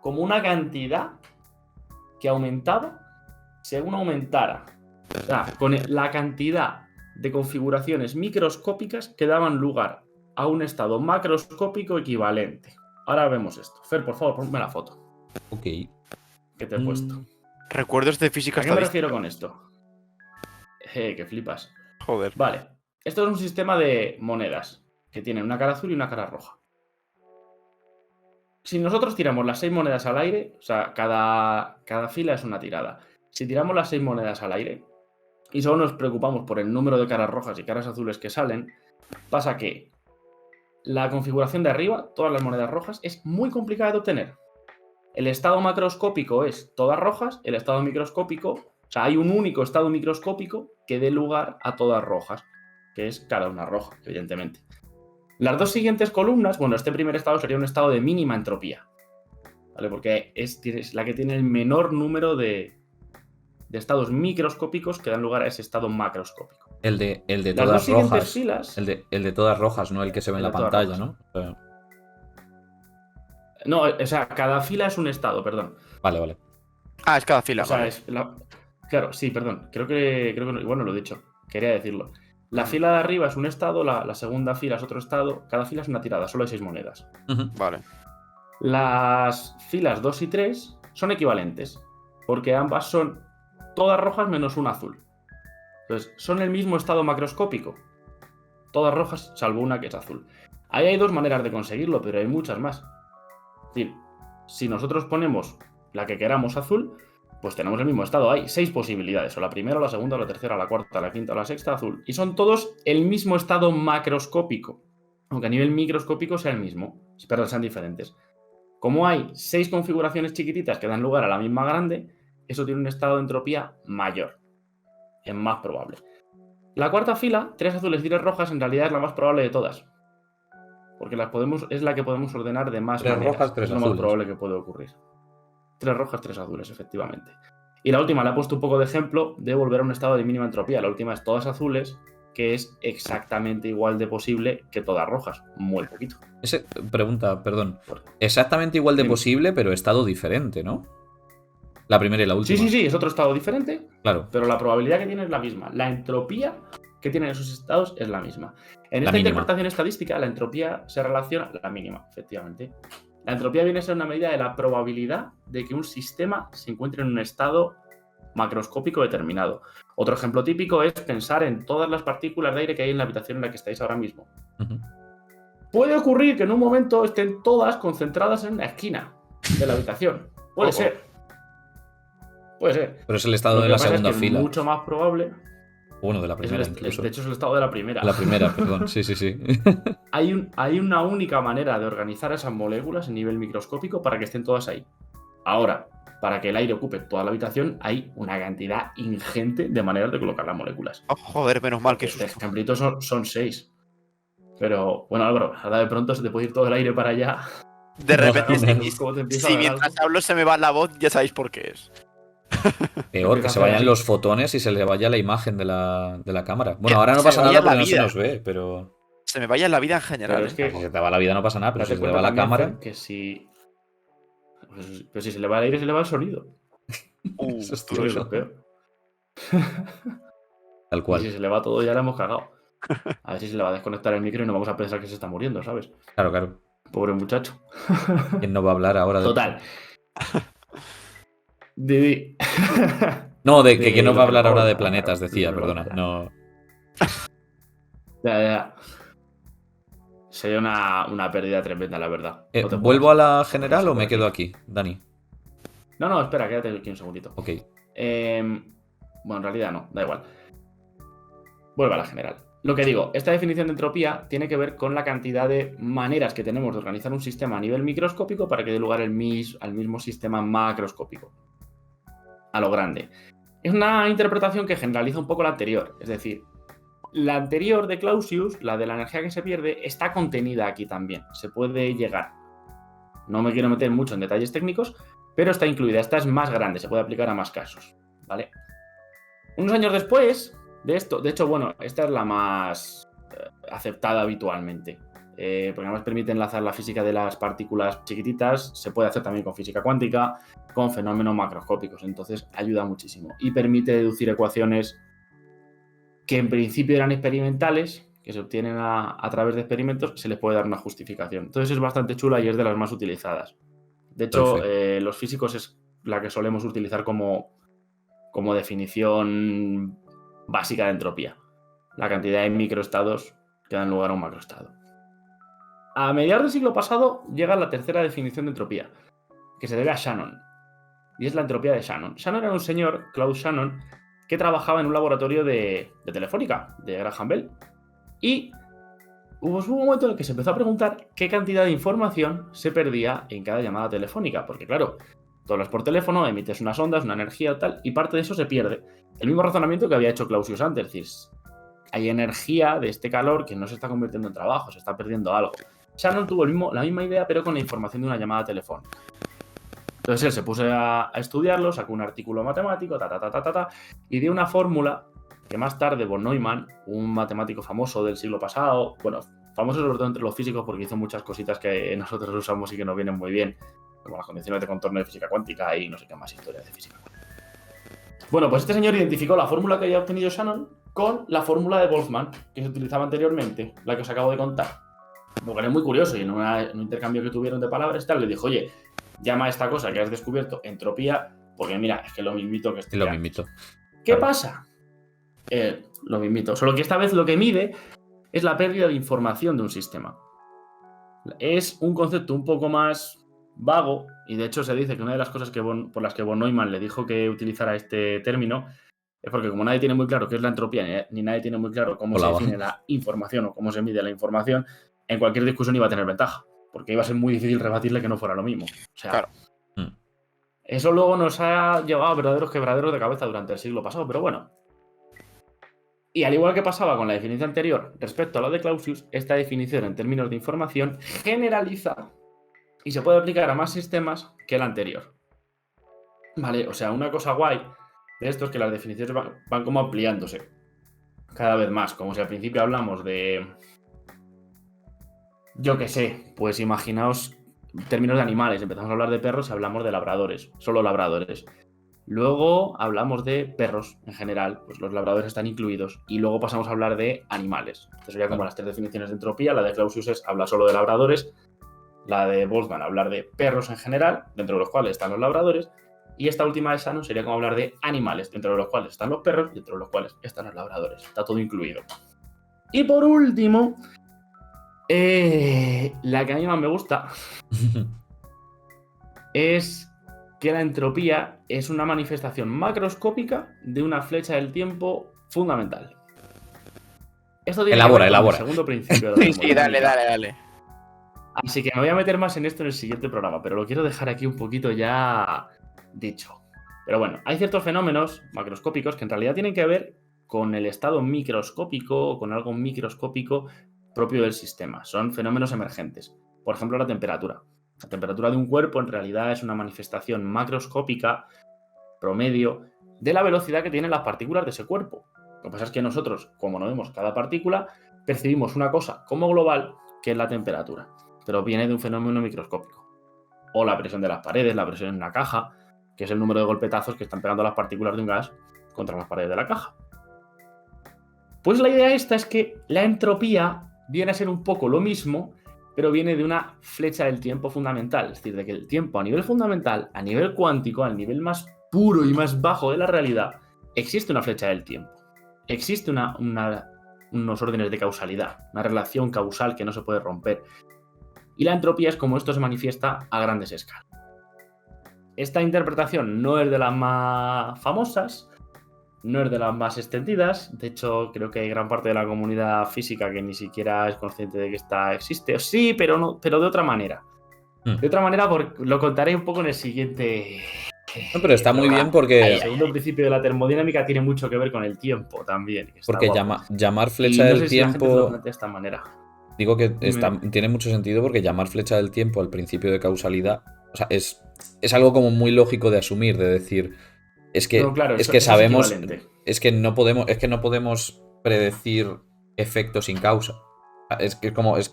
como una cantidad que aumentaba según aumentara. O sea, con la cantidad de configuraciones microscópicas que daban lugar a un estado macroscópico equivalente. Ahora vemos esto. Fer, por favor, ponme la foto. Ok. Que te he puesto. Recuerdos de física ¿A qué me estadística. refiero con esto? Que flipas. Joder. Vale. Esto es un sistema de monedas que tienen una cara azul y una cara roja. Si nosotros tiramos las 6 monedas al aire, o sea, cada fila es una tirada. Si tiramos las 6 monedas al aire y solo nos preocupamos por el número de caras rojas y caras azules que salen, pasa que la configuración de arriba, todas las monedas rojas, es muy complicada de obtener. El estado macroscópico es todas rojas, el estado microscópico, o sea, hay un único estado microscópico que dé lugar a todas rojas, que es cada una roja, evidentemente. Las dos siguientes columnas, bueno, este primer estado sería un estado de mínima entropía, ¿vale? Porque es la que tiene el menor número de estados microscópicos que dan lugar a ese estado macroscópico. El de Las todas dos siguientes rojas. filas... El de todas rojas, no el que se ve en El la de todas pantalla, rojas. ¿no? No, o sea, cada fila es un estado, perdón. Vale. Ah, es cada fila. O sea, vale. Claro, sí, perdón. Creo que bueno, lo he dicho. Quería decirlo. La fila de arriba es un estado, la segunda fila es otro estado. Cada fila es una tirada, solo hay 6 monedas. Ujú. Vale. Las filas 2 y 3 son equivalentes, porque ambas son todas rojas menos una azul. Entonces, son el mismo estado macroscópico. Todas rojas, salvo una que es azul. Ahí hay dos maneras de conseguirlo, pero hay muchas más. Es decir, si nosotros ponemos la que queramos azul, pues tenemos el mismo estado. Hay 6 posibilidades, o la primera, o la segunda, o la tercera, o la cuarta, o la quinta, o la sexta, azul. Y son todos el mismo estado macroscópico, aunque a nivel microscópico sea el mismo, pero sean diferentes. Como hay 6 configuraciones chiquititas que dan lugar a la misma grande, eso tiene un estado de entropía mayor. Es más probable. La cuarta fila, 3 azules y 3 rojas, en realidad es la más probable de todas. Porque es la que podemos ordenar de más 3 maneras. rojas, 3 es lo más azules. probable que puede ocurrir. 3 rojas, 3 azules, efectivamente. Y la última le he puesto un poco de ejemplo de volver a un estado de mínima entropía. La última es todas azules, que es exactamente igual de posible que todas rojas. Muy poquito. Pregunta, perdón. Exactamente igual de Dime. posible, pero estado diferente, ¿no? La primera y la última. Sí, es otro estado diferente, Claro. pero la probabilidad que tiene es la misma. La entropía que tienen esos estados es la misma. En La esta mínima. interpretación estadística, la entropía se relaciona a la mínima, efectivamente. La entropía viene a ser una medida de la probabilidad de que un sistema se encuentre en un estado macroscópico determinado. Otro ejemplo típico es pensar en todas las partículas de aire que hay en la habitación en la que estáis ahora mismo. Ujú. Puede ocurrir que en un momento estén todas concentradas en una esquina de la habitación. Puede ser. Puede ser. Pero es el estado Lo de que la pasa es segunda que fila. mucho más probable. Bueno, de la primera De incluso. hecho, es el estado de la primera. La primera, perdón. Sí. Hay una única manera de organizar esas moléculas a nivel microscópico para que estén todas ahí. Ahora, para que el aire ocupe toda la habitación, hay una cantidad ingente de maneras de colocar las moléculas. Oh, joder, menos mal que Este susto. ejemplito son 6. Pero, bueno, Álvaro, ahora de pronto se te puede ir todo el aire para allá. De repente, No, si, ¿Cómo te empieza si a dar mientras algo? hablo se me va la voz, ya sabéis por qué es. Peor, que Empieza se a hacer vayan así. los fotones y se le vaya la imagen de la cámara. Bueno, ahora no se pasa vaya nada la porque no se vida. nos ve, pero... Se me vaya en la vida en general. Pero es que, Si se te va la vida no pasa nada, pero si date se te cuenta va la también, cámara... Fer, que si... Pues si se le va el aire, se le va el sonido. Eso es Eso es lo cierto. peor. Tal Y si cual. se le va todo, ya la hemos cagado. A ver si se le va a desconectar el micro y no vamos a pensar que se está muriendo, ¿sabes? Claro. Pobre muchacho. ¿Quién no va a hablar ahora de... Total. Didi. No, de que quién no va a hablar ahora de Claro, planetas, decía, claro, perdona. claro. No. Ya. Sería una pérdida tremenda, la verdad. No te ¿Vuelvo a pongas. la general o me quedo aquí, Dani? No, espera, quédate aquí un segundito. Ok. Bueno, en realidad no, da igual. vuelvo a la general. Lo que digo, esta definición de entropía tiene que ver con la cantidad de maneras que tenemos de organizar un sistema a nivel microscópico para que dé lugar al mismo sistema macroscópico, a lo grande. Es una interpretación que generaliza un poco la anterior, es decir, la anterior de Clausius, la de la energía que se pierde, está contenida aquí también, se puede llegar. No me quiero meter mucho en detalles técnicos, pero está incluida, esta es más grande, se puede aplicar a más casos, ¿vale? Unos años después de esto, de hecho, bueno, esta es la más aceptada habitualmente, porque además permite enlazar la física de las partículas chiquititas, se puede hacer también con física cuántica, con fenómenos macroscópicos, entonces ayuda muchísimo y permite deducir ecuaciones que en principio eran experimentales, que se obtienen a través de experimentos, se les puede dar una justificación. Entonces es bastante chula y es de las más utilizadas. De hecho, los físicos es la que solemos utilizar como definición básica de entropía. La cantidad de microestados que dan lugar a un macroestado. A mediados del siglo pasado llega la tercera definición de entropía, que se debe a Shannon. Y es la entropía de Shannon. Shannon era un señor, Claude Shannon, que trabajaba en un laboratorio de Telefónica, de Graham Bell. Y hubo un momento en el que se empezó a preguntar qué cantidad de información se perdía en cada llamada telefónica. Porque claro, tú hablas por teléfono, emites unas ondas, una energía tal, y parte de eso se pierde. El mismo razonamiento que había hecho Clausius antes. Es decir, hay energía de este calor que no se está convirtiendo en trabajo, se está perdiendo algo. Shannon tuvo la misma idea, pero con la información de una llamada telefónica. Entonces él se puso a estudiarlo, sacó un artículo matemático, y dio una fórmula que más tarde von Neumann, un matemático famoso del siglo pasado, bueno, famoso sobre todo entre los físicos porque hizo muchas cositas que nosotros usamos y que nos vienen muy bien, como las condiciones de contorno de física cuántica y no sé qué más historias de física cuántica. Bueno, pues este señor identificó la fórmula que había obtenido Shannon con la fórmula de Boltzmann, que se utilizaba anteriormente, la que os acabo de contar. Porque era muy curioso y en un intercambio que tuvieron de palabras tal, le dijo, oye, llama a esta cosa que has descubierto entropía, porque mira, es que lo mismito que estoy. Lo mismito. ¿Qué pasa? Lo mismito. Solo que esta vez lo que mide es la pérdida de información de un sistema. Es un concepto un poco más vago, y de hecho se dice que una de las cosas por las que von Neumann le dijo que utilizara este término es porque como nadie tiene muy claro qué es la entropía, ni nadie tiene muy claro cómo se define la información o cómo se mide la información, en cualquier discusión iba a tener ventaja, porque iba a ser muy difícil rebatirle que no fuera lo mismo. O sea, claro. Eso luego nos ha llevado a verdaderos quebraderos de cabeza durante el siglo pasado, pero bueno. Y al igual que pasaba con la definición anterior respecto a la de Clausius, esta definición en términos de información generaliza y se puede aplicar a más sistemas que la anterior. Vale, o sea, una cosa guay de esto es que las definiciones van como ampliándose cada vez más. Como si al principio hablamos de... Yo qué sé, pues imaginaos términos de animales. Empezamos a hablar de perros y hablamos de labradores, solo labradores. Luego hablamos de perros en general, pues los labradores están incluidos. Y luego pasamos a hablar de animales. Esto sería como las tres definiciones de entropía. La de Clausius habla solo de labradores. La de Boltzmann hablar de perros en general, dentro de los cuales están los labradores. Y esta última de Shannon sería como hablar de animales, dentro de los cuales están los perros y dentro de los cuales están los labradores. Está todo incluido. Y por último, la que a mí más me gusta es que la entropía es una manifestación macroscópica de una flecha del tiempo fundamental. Esto tiene que ver con el segundo principio de la Sí, dale. Así que me voy a meter más en esto en el siguiente programa, pero lo quiero dejar aquí un poquito ya dicho. Pero bueno, hay ciertos fenómenos macroscópicos que en realidad tienen que ver con el estado microscópico o con algo microscópico propio del sistema. Son fenómenos emergentes. Por ejemplo, la temperatura. La temperatura de un cuerpo en realidad es una manifestación macroscópica promedio de la velocidad que tienen las partículas de ese cuerpo. Lo que pasa es que nosotros, como no vemos cada partícula, percibimos una cosa como global, que es la temperatura, pero viene de un fenómeno microscópico. O la presión de las paredes, la presión en una caja, que es el número de golpetazos que están pegando las partículas de un gas contra las paredes de la caja. Pues la idea esta es que la entropía viene a ser un poco lo mismo, pero viene de una flecha del tiempo fundamental. Es decir, de que el tiempo a nivel fundamental, a nivel cuántico, al nivel más puro y más bajo de la realidad, existe una flecha del tiempo. Existe unos órdenes de causalidad, una relación causal que no se puede romper. Y la entropía es como esto se manifiesta a grandes escalas. Esta interpretación no es de las más famosas, no es de las más extendidas. De hecho, creo que hay gran parte de la comunidad física que ni siquiera es consciente de que esta existe. Sí, pero no, pero de otra manera. De otra manera, lo contaré un poco en el siguiente. No, pero está muy bien El porque, segundo principio de la termodinámica tiene mucho que ver con el tiempo también. Que está porque guapo. llamar Y flecha no del sé si la gente se lo tiempo. plantea de esta manera. Digo que Dime. tiene mucho sentido porque llamar flecha del tiempo al principio de causalidad, o sea, es algo como muy lógico de asumir, de decir, No, claro, es eso que es sabemos, equivalente. es que no podemos predecir efectos sin causa. Es que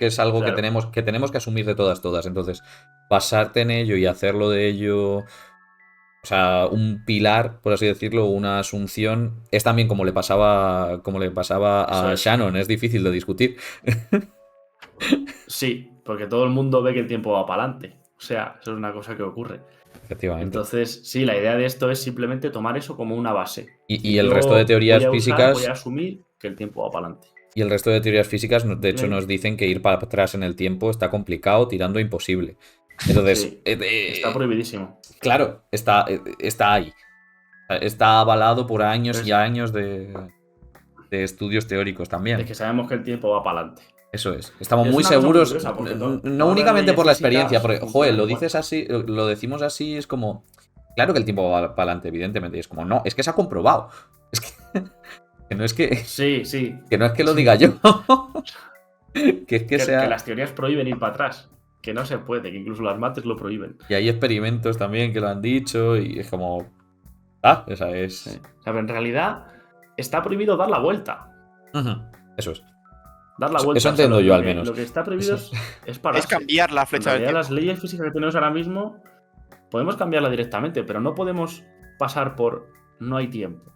es algo Claro. que tenemos que asumir de todas. Entonces, basarte en ello y hacerlo de ello, o sea, un pilar, por así decirlo, una asunción, es también como le pasaba Eso a es. Shannon, es difícil de discutir. Sí, porque todo el mundo ve que el tiempo va para adelante. O sea, eso es una cosa que ocurre. Efectivamente. Entonces, sí, la idea de esto es simplemente tomar eso como una base. Y Decir, el resto de yo teorías voy a físicas, asumir que el tiempo va para adelante. y el resto de teorías físicas, de hecho, Dime. nos dicen que ir para atrás en el tiempo está complicado, tirando a imposible. Entonces, Sí, está prohibidísimo. claro, está ahí. Está avalado por años y Entonces, años de estudios teóricos de también. que sabemos que el tiempo va para adelante. Eso es. Estamos Es muy una cosa muy seguros, curiosa, porque no todas las únicamente leyes por la experiencia, físicas porque, joder, funcionan lo igual. dices así, lo decimos así, es como, claro que el tiempo va para adelante, evidentemente. Y es como, no, es que se ha comprobado. Es que no es Sí, sí. que no es que lo diga Sí. yo. Que es que Que sea. las teorías prohíben ir para atrás. Que no se puede, que incluso las mates lo prohíben. Y hay experimentos también que lo han dicho y es como. Ah, esa es. Sí. O sea, pero en realidad está prohibido dar la vuelta. Ujú, eso es. Dar la Eso vuelta. O sea, entiendo yo al menos. lo que está prohibido Eso- es pararse. Es cambiar la En flecha del realidad, tiempo. las leyes físicas que tenemos ahora mismo podemos cambiarla directamente, pero no podemos pasar por no hay tiempo.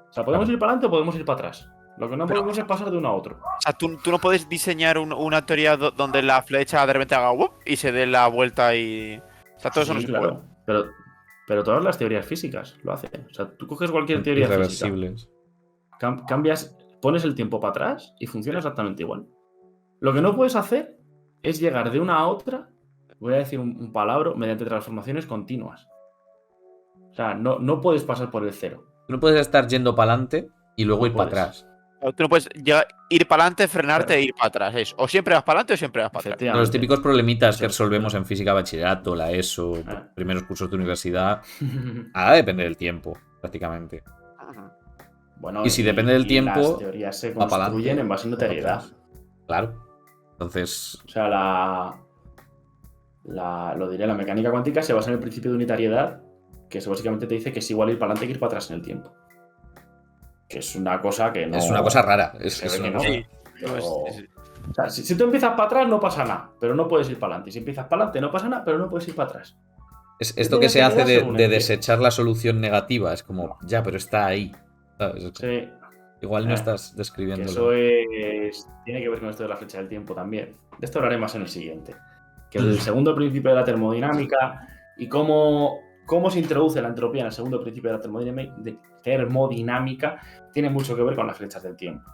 O sea, podemos Claro. ir para adelante o podemos ir para atrás. Lo que no Pero- podemos es pasar de uno a otro. O sea, tú no puedes diseñar una teoría donde la flecha de repente haga ¡wup! Y se dé la vuelta y. O sea, todo eso no Sí, se puede. claro. Pero todas las teorías físicas lo hacen. O sea, tú coges cualquier Son teoría física, irreversibles. cambias, pones el tiempo para atrás y funciona exactamente igual. Lo que no puedes hacer es llegar de una a otra, voy a decir un palabra, mediante transformaciones continuas. O sea, no puedes pasar por el cero. Tú no puedes estar yendo para adelante y luego No ir para puedes. atrás. Tú no puedes ir para adelante, frenarte Claro. e ir para atrás. Es, o siempre vas para adelante o siempre vas para atrás. Los Efectivamente. típicos problemitas que Eso es. resolvemos en física bachillerato, la ESO, Ah. primeros cursos de universidad, ahora depende del tiempo, prácticamente. Ujú. Bueno, Y si depende del tiempo, las teorías se va para construyen adelante. en base a va para notoriedad. atrás. Claro. Entonces, O sea, lo diré, la mecánica cuántica se basa en el principio de unitariedad, que eso básicamente te dice que es igual ir para adelante que ir para atrás en el tiempo. Que es una cosa que no. es una cosa rara. Se ve Es que una no. cosa- Sí. Pero- No, sí. O sea, si tú empiezas para atrás no pasa nada, pero no puedes ir para adelante. Si empiezas para adelante no pasa nada, pero no puedes ir para atrás. Es Te esto que tienes se que hace quedar de según el pie. desechar la solución negativa. Es como, ya, pero está ahí. ¿Sabes? Es como, Sí, igual no Eh, estás que describiéndolo. eso tiene que ver con esto de la flecha del tiempo también. De esto hablaré más en el siguiente. Que el segundo principio de la termodinámica y cómo se introduce la entropía en el segundo principio de la termodinámica tiene mucho que ver con las flechas del tiempo.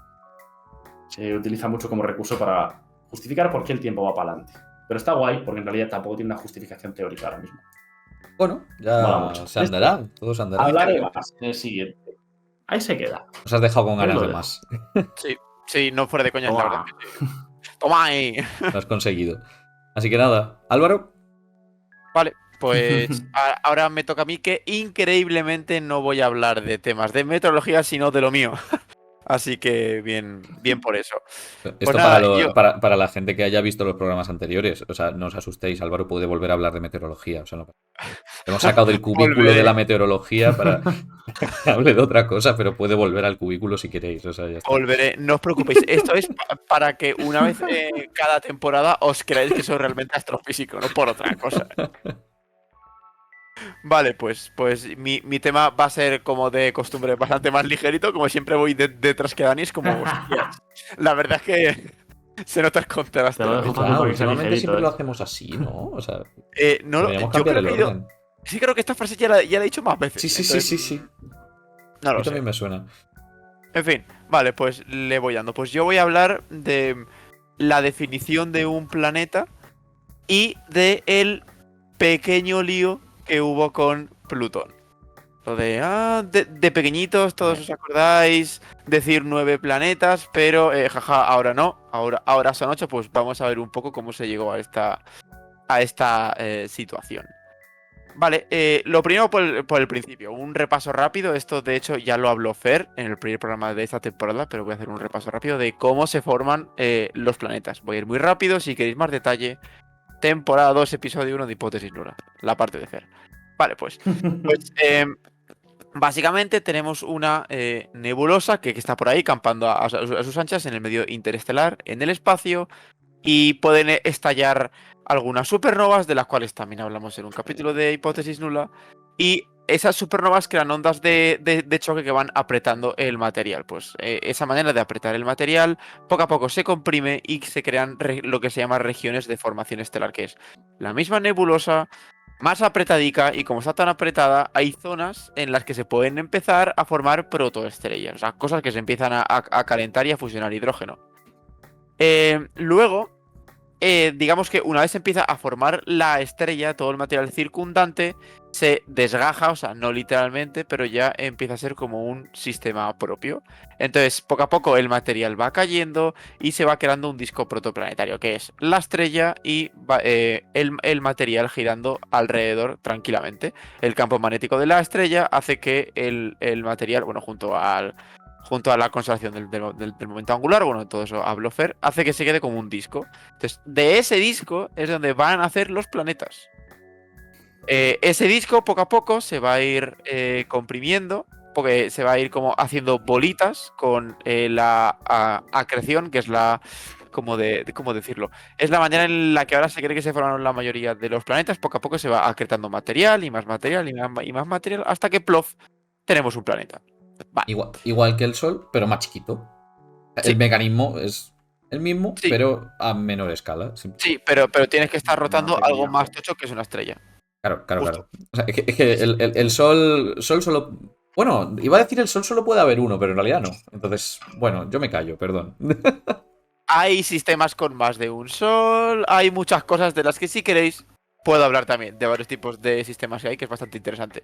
Se utiliza mucho como recurso para justificar por qué el tiempo va para adelante. Pero está guay porque en realidad tampoco tiene una justificación teórica ahora mismo. Bueno, Mola ya mucho. se andará. Todo se andará. Hablaré más en el siguiente. Ahí se queda. Nos has dejado con Ahí ganas lo de dejo. más. Sí, no fuera de coña, la verdad. Toma. Toma ahí. Lo has conseguido. Así que nada, Álvaro. Vale, pues ahora me toca a mí que increíblemente no voy a hablar de temas de meteorología, sino de lo mío. Así que bien por eso. Esto nada, para la gente que haya visto los programas anteriores. O sea, no os asustéis, Álvaro puede volver a hablar de meteorología. O sea, no, hemos sacado del cubículo Volveré. de la meteorología para que hable de otra cosa, pero puede volver al cubículo si queréis. O sea, ya está. Volveré, no os preocupéis. Esto es para que una vez cada temporada os creáis que soy realmente astrofísico, no por otra cosa. Vale, pues mi tema va a ser como de costumbre bastante más ligerito. Como siempre voy detrás que Dani, es como, hostias. La verdad es que se nota el contraste. Te lo dejo Claro, fácil porque sea últimamente ligerito, siempre lo ¿eh? hacemos así, ¿no? O sea, No, deberíamos yo cambiar creo el que orden. sí creo que esta frase ya la he dicho más veces. Sí, entonces, sí. No A mí lo sé. también me suena. En fin, vale, pues le voy dando. Pues yo voy a hablar de la definición de un planeta y de el pequeño lío que hubo con Plutón. Lo de pequeñitos, todos os acordáis, decir 9 planetas, pero jaja, ahora no, ahora son 8, pues vamos a ver un poco cómo se llegó a esta situación. Vale, lo primero por el principio, un repaso rápido. Esto de hecho ya lo habló Fer en el primer programa de esta temporada, pero voy a hacer un repaso rápido de cómo se forman los planetas. Voy a ir muy rápido, si queréis más detalle, temporada 2, episodio 1 de Hipótesis Nula, la parte de Fer. Vale, pues básicamente tenemos una nebulosa que está por ahí campando a sus anchas en el medio interestelar, en el espacio, y pueden estallar algunas supernovas, de las cuales también hablamos en un capítulo de Hipótesis Nula, y esas supernovas crean ondas de choque que van apretando el material. Pues esa manera de apretar el material poco a poco se comprime y se crean lo que se llama regiones de formación estelar, que es la misma nebulosa, más apretadica, y como está tan apretada, hay zonas en las que se pueden empezar a formar protoestrellas, o sea, cosas que se empiezan a calentar y a fusionar hidrógeno. Luego, digamos que una vez se empieza a formar la estrella, todo el material circundante se desgaja, o sea, no literalmente, pero ya empieza a ser como un sistema propio. Entonces, poco a poco el material va cayendo y se va creando un disco protoplanetario, que es la estrella y el material girando alrededor tranquilamente. El campo magnético de la estrella hace que el material, bueno, junto a la conservación del momento angular, bueno, todo eso habló Fer, hace que se quede como un disco. Entonces, de ese disco es donde van a nacer los planetas. Ese disco poco a poco se va a ir comprimiendo, porque se va a ir como haciendo bolitas con la acreción, que es la... ¿Cómo decirlo? Es la manera en la que ahora se cree que se formaron la mayoría de los planetas. Poco a poco se va acretando material y más material y más material, hasta que plof, tenemos un planeta. Vale. Igual que el Sol, pero más chiquito. Sí. El mecanismo es el mismo, Sí. pero a menor escala. Sí, pero tienes que estar rotando Una algo pequeña. más tocho que es una estrella. Claro. O sea, es que el Sol solo... Bueno, iba a decir el Sol solo puede haber uno, pero en realidad no. Entonces, bueno, yo me callo, perdón. Hay sistemas con más de un sol, hay muchas cosas de las que si queréis puedo hablar también, de varios tipos de sistemas que hay, que es bastante interesante.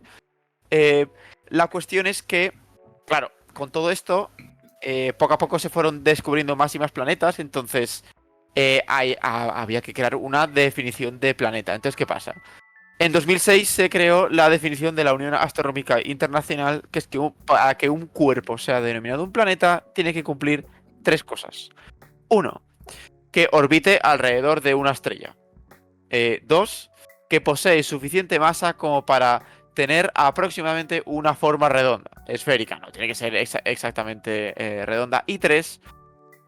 La cuestión es que, claro, con todo esto, poco a poco se fueron descubriendo más y más planetas, entonces había que crear una definición de planeta. Entonces, ¿qué pasa? En 2006 se creó la definición de la Unión Astronómica Internacional, que es que para que un cuerpo sea denominado un planeta, tiene que cumplir 3 cosas. 1. Que orbite alrededor de una estrella. 2. Que posee suficiente masa como para tener aproximadamente una forma redonda, esférica, no tiene que ser exactamente redonda. Y 3.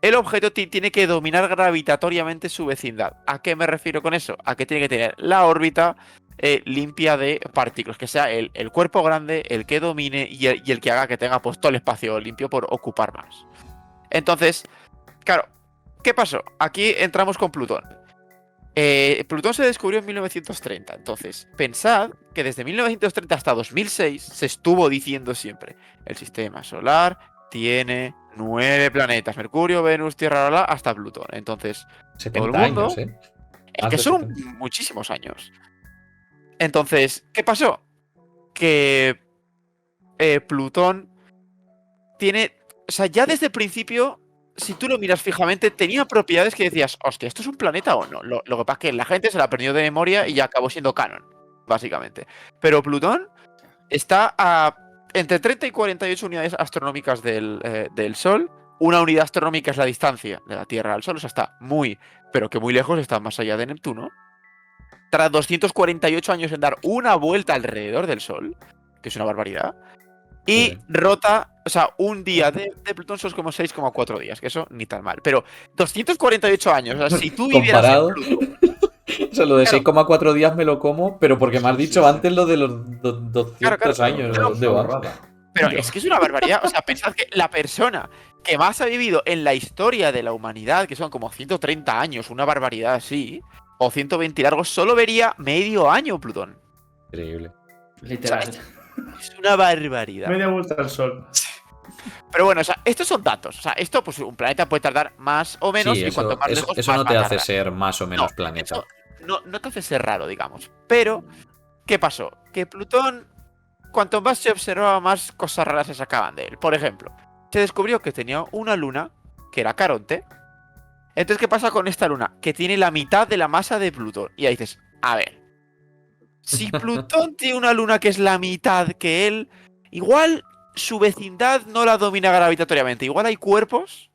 El objeto tiene que dominar gravitatoriamente su vecindad. ¿A qué me refiero con eso? A que tiene que tener la órbita limpia de partículas, que sea el cuerpo grande el que domine y el que haga que tenga pues todo el espacio limpio por ocupar más. Entonces, claro, ¿qué pasó? Aquí entramos con Plutón. Plutón se descubrió en 1930, entonces pensad que desde 1930 hasta 2006 se estuvo diciendo siempre: el sistema solar tiene 9 planetas: Mercurio, Venus, Tierra, hasta Plutón. Entonces, 70 todo el mundo, años, ¿eh? es que son muchísimos años. Entonces, ¿qué pasó? Que Plutón tiene, o sea, ya desde el principio, si tú lo miras fijamente, tenía propiedades que decías, hostia, ¿esto es un planeta o no? Lo que pasa es que la gente se la aprendió de memoria y ya acabó siendo canon, básicamente. Pero Plutón está a entre 30 y 48 unidades astronómicas del Sol. Una unidad astronómica es la distancia de la Tierra al Sol, o sea, está muy, pero que muy lejos, está más allá de Neptuno. Tras 248 años en dar una vuelta alrededor del Sol, que es una barbaridad. Y rota, o sea, un día de Plutón son como 6,4 días, que eso ni tan mal. Pero 248 años, o sea, si tú vivieras en Plutón... O sea, lo de 6,4 días me lo como, pero porque me has dicho antes lo de los 200 años. ¿Dónde va? Pero es que es una barbaridad. O sea, pensad que la persona que más ha vivido en la historia de la humanidad, que son como 130 años, una barbaridad así, o 120 largos, solo vería medio año Plutón. Increíble. Literal. O sea, es una barbaridad. Media vuelta al sol. Pero bueno, o sea, estos son datos. O sea, esto, pues un planeta puede tardar más o menos, Sí, y cuanto más lejos, eso más no te va a hace tardar. ser más o menos planeta. No te hace ser raro, digamos. Pero, ¿qué pasó? Que Plutón cuanto más se observaba, más cosas raras se sacaban de él. Por ejemplo, se descubrió que tenía una luna, que era Caronte. Entonces, ¿qué pasa con esta luna? Que tiene la mitad de la masa de Plutón. Y ahí dices, a ver, si Plutón tiene una luna que es la mitad que él, igual su vecindad no la domina gravitatoriamente. Igual hay cuerpos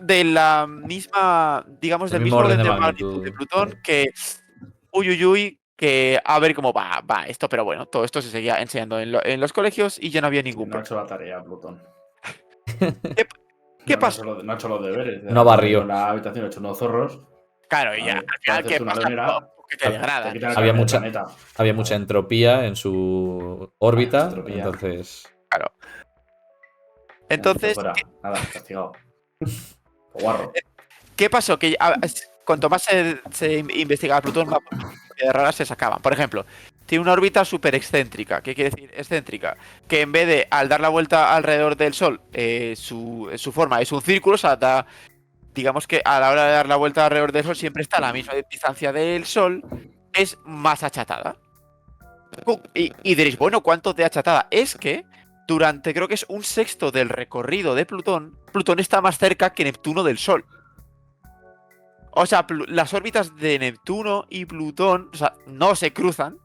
de la misma, digamos, El del mismo mismo orden orden de de magnitud magnitud. de Plutón que, que a ver cómo va esto. Pero bueno, todo esto se seguía enseñando en los colegios y ya no había ningún No ha problema. hecho la tarea, Plutón. ¿Qué No, pasó? no ha hecho los deberes. No barrió. En la habitación ha hecho unos zorros. Claro, y ya, Vale, al para final, ¿qué hacerte una pasa? leonera, Pues que te te degradan. quitan el Había carnet del mucha- planeta. Había mucha entropía en su órbita, Mucha entropía. entonces... Claro. Han dicho, Entonces, fuera, nada, castigado. Guarro. ¿qué pasó? Que cuanto más se investigaba Plutón, más propiedades raras se sacaban. Por ejemplo, tiene una órbita súper excéntrica. ¿Qué quiere decir excéntrica? Que en vez de, al dar la vuelta alrededor del Sol, su forma es un círculo, o sea, digamos que a la hora de dar la vuelta alrededor del Sol siempre está a la misma distancia del Sol, es más achatada. Y diréis, bueno, ¿cuánto de achatada? Es que durante, creo que es un sexto del recorrido de Plutón, Plutón está más cerca que Neptuno del Sol. O sea, las órbitas de Neptuno y Plutón, o sea, no se cruzan,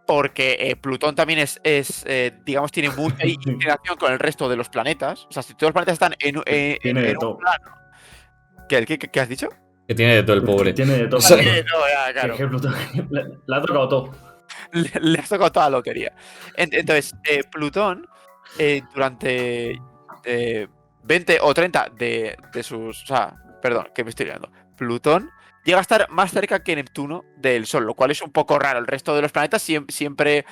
porque Plutón también digamos, tiene mucha inclinación con el resto de los planetas. O sea, si todos los planetas están Tiene de en un todo. plano... ¿Qué has dicho? Que tiene de todo el pobre. Tiene de todo. O sea, No, ya, claro. Que Plutón le ha tocado todo. Le has tocado toda la lotería. Entonces, Plutón, durante 20 o 30 de sus... O sea, perdón, que me estoy liando. Plutón llega a estar más cerca que Neptuno del Sol, lo cual es un poco raro. El resto de los planetas siempre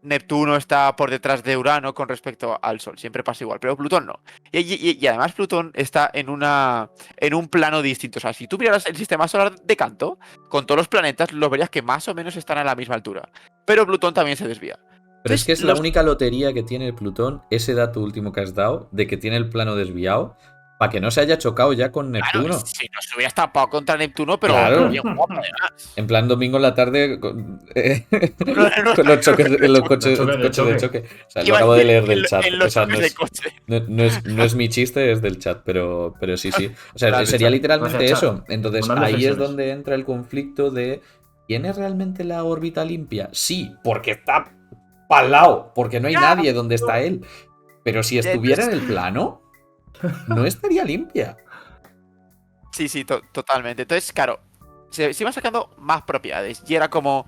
Neptuno está por detrás de Urano con respecto al Sol. Siempre pasa igual, pero Plutón no. Y además Plutón está en un plano distinto. O sea, si tú miraras el sistema solar de canto, con todos los planetas, lo verías que más o menos están a la misma altura. Pero Plutón también se desvía. pero es que es Entonces, la única lotería que tiene el Plutón, ese dato último que has dado, de que tiene el plano desviado, para que no se haya chocado ya con Claro, Neptuno. si no se hubiera estampado contra Neptuno, pero Claro. bien guapo, además. En plan domingo en la tarde con No, los choques, los coches, Los choques de coches de choque. choque. O sea, lo Iba a acabo de decir, leer del chat. en los O sea, choques de coche. no es mi chiste, es del chat, pero sí, sí. O sea, Gracias, sería chat. literalmente Gracias, chat. eso. Entonces, Mandadle ahí es flexiones. donde entra el conflicto de ¿tiene realmente la órbita limpia? Sí, porque está para lado, porque no hay nadie donde está él. Pero si estuviera en el plano, no estaría limpia. Sí, totalmente. Entonces, claro, se iban sacando más propiedades. Y era como...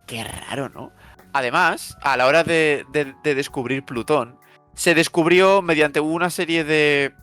Qué raro, ¿no? Además, a la hora de descubrir Plutón, se descubrió mediante una serie de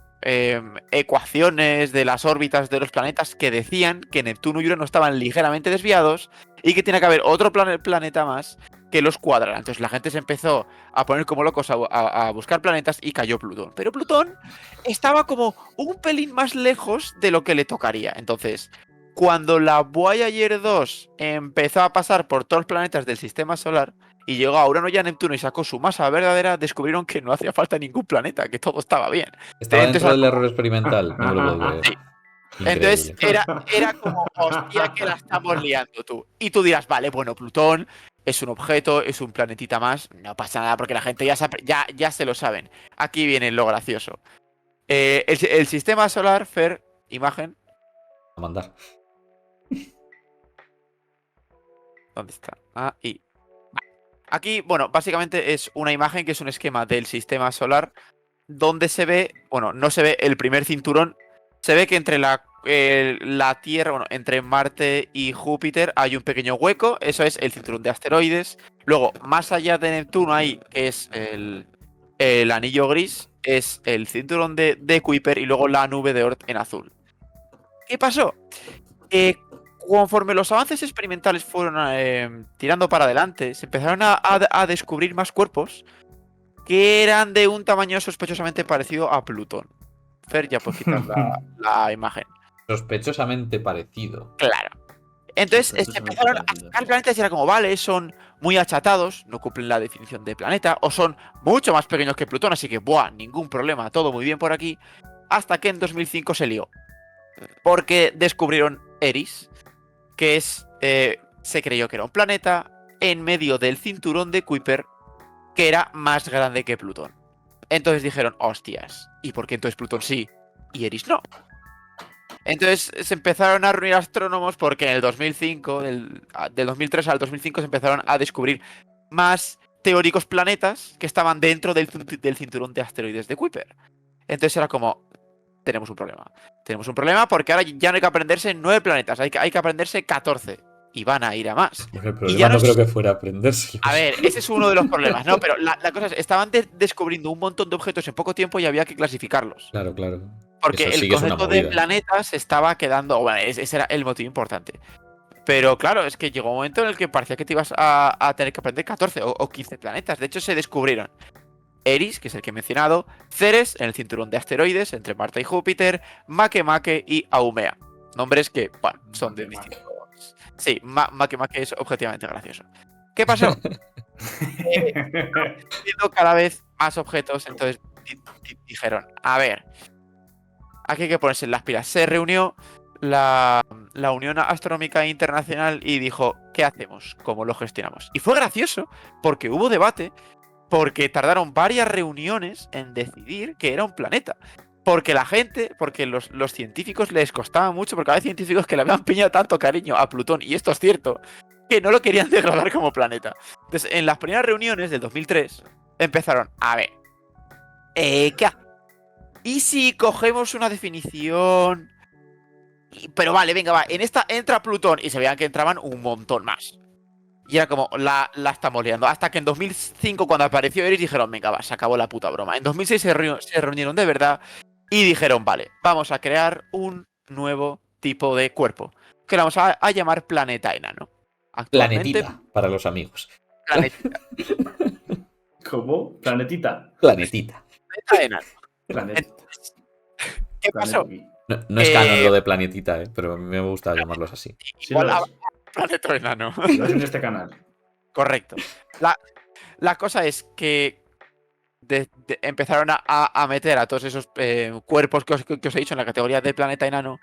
ecuaciones de las órbitas de los planetas que decían que Neptuno y Urano estaban ligeramente desviados y que tiene que haber otro planeta más que los cuadrara. Entonces la gente se empezó a poner como locos a buscar planetas y cayó Plutón. Pero Plutón estaba como un pelín más lejos de lo que le tocaría. Entonces, cuando la Voyager 2 empezó a pasar por todos los planetas del sistema solar y llegó a Urano y a Neptuno y sacó su masa verdadera, descubrieron que no hacía falta ningún planeta, que todo estaba bien. Estaba dentro Entonces, del error experimental. No me lo puedo creer. Sí. Increíble. Entonces era como, hostia, que la estamos liando tú. Y tú dirás, vale, bueno, Plutón es un objeto, es un planetita más, no pasa nada porque la gente ya se lo saben. Aquí viene lo gracioso. El sistema solar, Fer, imagen, A mandar. ¿dónde está? Ahí. Aquí, bueno, básicamente es una imagen que es un esquema del sistema solar donde se ve, bueno, no se ve el primer cinturón, se ve que entre la Tierra, bueno, entre Marte y Júpiter hay un pequeño hueco, eso es el cinturón de asteroides. Luego, más allá de Neptuno hay, que es el anillo gris, es el cinturón de Kuiper y luego la nube de Oort en azul. ¿Qué pasó? Conforme los avances experimentales fueron tirando para adelante, se empezaron a descubrir más cuerpos que eran de un tamaño sospechosamente parecido a Plutón. Fer, ya puedes quitar la imagen. Sospechosamente parecido. Claro. Entonces se Sospechosamente empezaron a parecido. sacar planetas y era como, vale, son muy achatados, no cumplen la definición de planeta, o son mucho más pequeños que Plutón, así que, buah, ningún problema, todo muy bien por aquí. Hasta que en 2005 se lió. Porque descubrieron Eris, que se creyó que era un planeta, en medio del cinturón de Kuiper, que era más grande que Plutón. Entonces dijeron, hostias, ¿y por qué entonces Plutón sí y Eris no? Entonces se empezaron a reunir astrónomos porque en el 2005, del 2003 al 2005, se empezaron a descubrir más teóricos planetas que estaban dentro del cinturón de asteroides de Kuiper. Entonces era como, tenemos un problema. Tenemos un problema porque ahora ya no hay que aprenderse 9 planetas, hay que aprenderse 14. Y van a ir a más. Bueno, el Y problema ya no es- creo que fuera aprenderse. A ver, ese es uno de los problemas, ¿no? Pero la cosa es, estaban descubriendo un montón de objetos en poco tiempo y había que clasificarlos. Claro, claro. Porque Eso el sí que es una concepto de movida. planetas estaba quedando. Bueno, ese era el motivo importante. Pero claro, es que llegó un momento en el que parecía que te ibas a tener que aprender 14 o 15 planetas. De hecho, se descubrieron Eris, que es el que he mencionado, Ceres, en el cinturón de asteroides, entre Marte y Júpiter, Makemake y Haumea. Nombres que, bueno, son de Makemake. distintos. Sí, Makemake es objetivamente gracioso. ¿Qué pasó? Viendo cada vez más objetos, entonces dijeron, a ver, aquí hay que ponerse en las pilas. Se reunió la Unión Astronómica Internacional y dijo, ¿qué hacemos? ¿Cómo lo gestionamos? Y fue gracioso, porque hubo debate, porque tardaron varias reuniones en decidir que era un planeta. Porque la gente, porque los científicos les costaba mucho, porque había científicos que le habían piñado tanto cariño a Plutón, y esto es cierto, que no lo querían degradar como planeta. Entonces, en las primeras reuniones del 2003, empezaron, a ver, ¿qué hacemos? ¿Y si cogemos una definición? Pero vale, venga, va, en esta entra Plutón, y se veían que entraban un montón más. Y era como, la estamos liando. Hasta que en 2005, cuando apareció Eris, dijeron, venga, va, se acabó la puta broma. En 2006 se reunieron de verdad y dijeron, vale, vamos a crear un nuevo tipo de cuerpo, que lo vamos a llamar planeta enano. Actualmente, Planetita, para los amigos. planeta ¿Cómo? Planetita. Planetita. enano. Planetita. ¿Qué pasó? Planetita. No es canon lo de planetita, pero me gusta llamarlos así. Sí Igual lo a es. planeta enano. Lo es en este canal. Correcto. La cosa es que empezaron a meter a todos esos cuerpos que os he dicho en la categoría de planeta enano.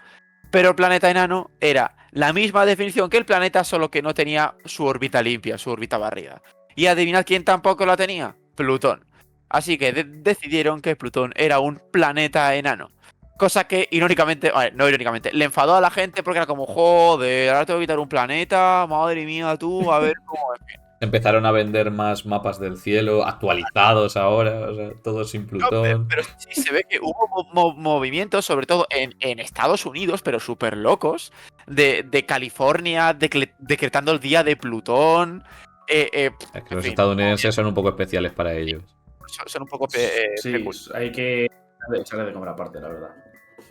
Pero el planeta enano era la misma definición que el planeta, solo que no tenía su órbita limpia, su órbita barrida. Y adivinad quién tampoco la tenía: Plutón. Así que decidieron que Plutón era un planeta enano. Cosa que, irónicamente, no irónicamente, le enfadó a la gente porque era como, joder, ahora tengo que quitar un planeta, madre mía, tú, a ver cómo. En fin. Empezaron a vender más mapas del cielo, actualizados ahora, o sea, todo sin No, Plutón. pero sí se ve que hubo movimientos, sobre todo en Estados Unidos, pero súper locos, de California decretando el día de Plutón. Es que En los fin, estadounidenses son un poco especiales para ellos. son un poco Sí, hay que echarle de comer aparte, la verdad.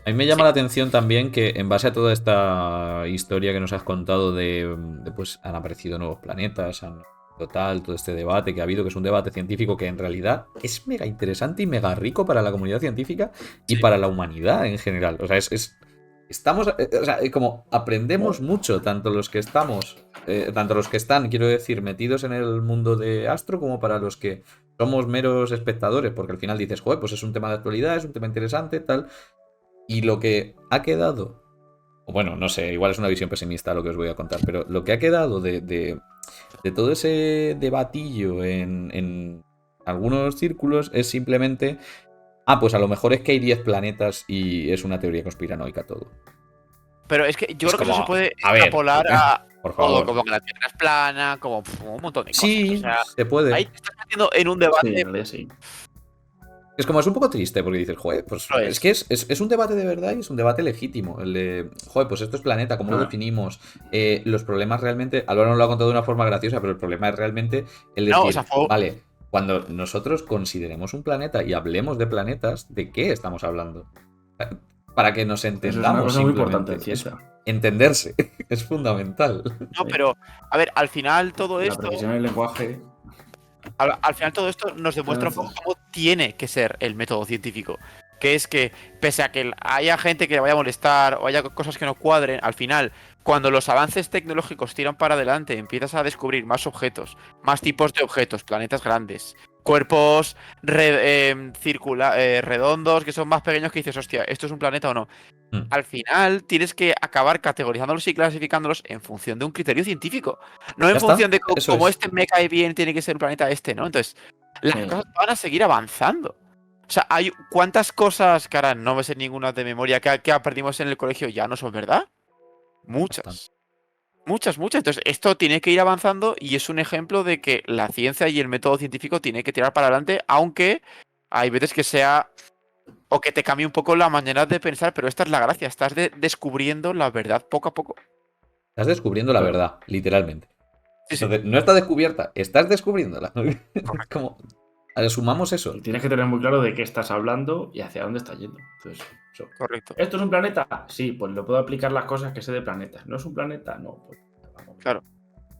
A mí me llama la atención también que en base a toda esta historia que nos has contado pues han aparecido nuevos planetas, total, todo este debate que ha habido, que es un debate científico que en realidad es mega interesante y mega rico para la comunidad científica y para la humanidad en general. O sea, estamos, o sea, como aprendemos mucho, tanto los que están, quiero decir, metidos en el mundo de Astro, como para los que somos meros espectadores, porque al final dices, joder, pues es un tema de actualidad, es un tema interesante, tal. Y lo que ha quedado, o bueno, no sé, igual es una visión pesimista lo que os voy a contar, pero lo que ha quedado de todo ese debatillo en algunos círculos es simplemente, pues a lo mejor es que hay 10 planetas y es una teoría conspiranoica todo. Pero es que yo Es creo que eso como, se puede a ver, extrapolar a por todo, favor. como que la Tierra es plana, como un montón de cosas. Sí, O sea, se puede. ahí te estás metiendo en un Sí, debate. en realidad sí. Es como, es un poco triste porque dices, joder, pues Lo es que es un debate de verdad y es un debate legítimo. El de, joder, pues esto es planeta, ¿cómo lo definimos? Los problemas realmente, Álvaro nos lo ha contado de una forma graciosa, pero el problema es realmente el decir, No, o sea, vale, cuando nosotros consideremos un planeta y hablemos de planetas, ¿de qué estamos hablando? Para que nos Eso es una entendamos. cosa muy Simplemente. importante en ciencia. Entenderse es fundamental. no, pero, a ver, al final todo La esto. precisión del lenguaje. Al final todo esto nos demuestra un poco cómo tiene que ser el método científico. Que es que, pese a que haya gente que le vaya a molestar o haya cosas que no cuadren, al final, cuando los avances tecnológicos tiran para adelante, empiezas a descubrir más objetos, más tipos de objetos, planetas grandes, cuerpos redondos que son más pequeños que dices, hostia, ¿esto es un planeta o no? Mm. Al final tienes que acabar categorizándolos y clasificándolos en función de un criterio científico. No en Ya está, función de eso como es. este me cae bien, tiene que ser un planeta este, ¿no? Entonces, las Sí. cosas van a seguir avanzando. O sea, hay cuántas cosas que ahora no me sé ninguna de memoria que aprendimos en el colegio ya no son verdad. Muchas. Bastante. Muchas, muchas. Entonces, esto tiene que ir avanzando y es un ejemplo de que la ciencia y el método científico tiene que tirar para adelante, aunque hay veces que sea o que te cambie un poco la manera de pensar, pero esta es la gracia, estás descubriendo la verdad poco a poco. Estás descubriendo la Claro. verdad, literalmente. Sí, sí, Entonces, no está descubierta, estás descubriéndola. Es correcto. como, asumamos eso. Y tienes que tener muy claro de qué estás hablando y hacia dónde estás yendo. Entonces, eso. Correcto. ¿Esto es un planeta? Sí, pues lo puedo aplicar las cosas que sé de planetas. ¿No es un planeta? No, pues vamos. Claro.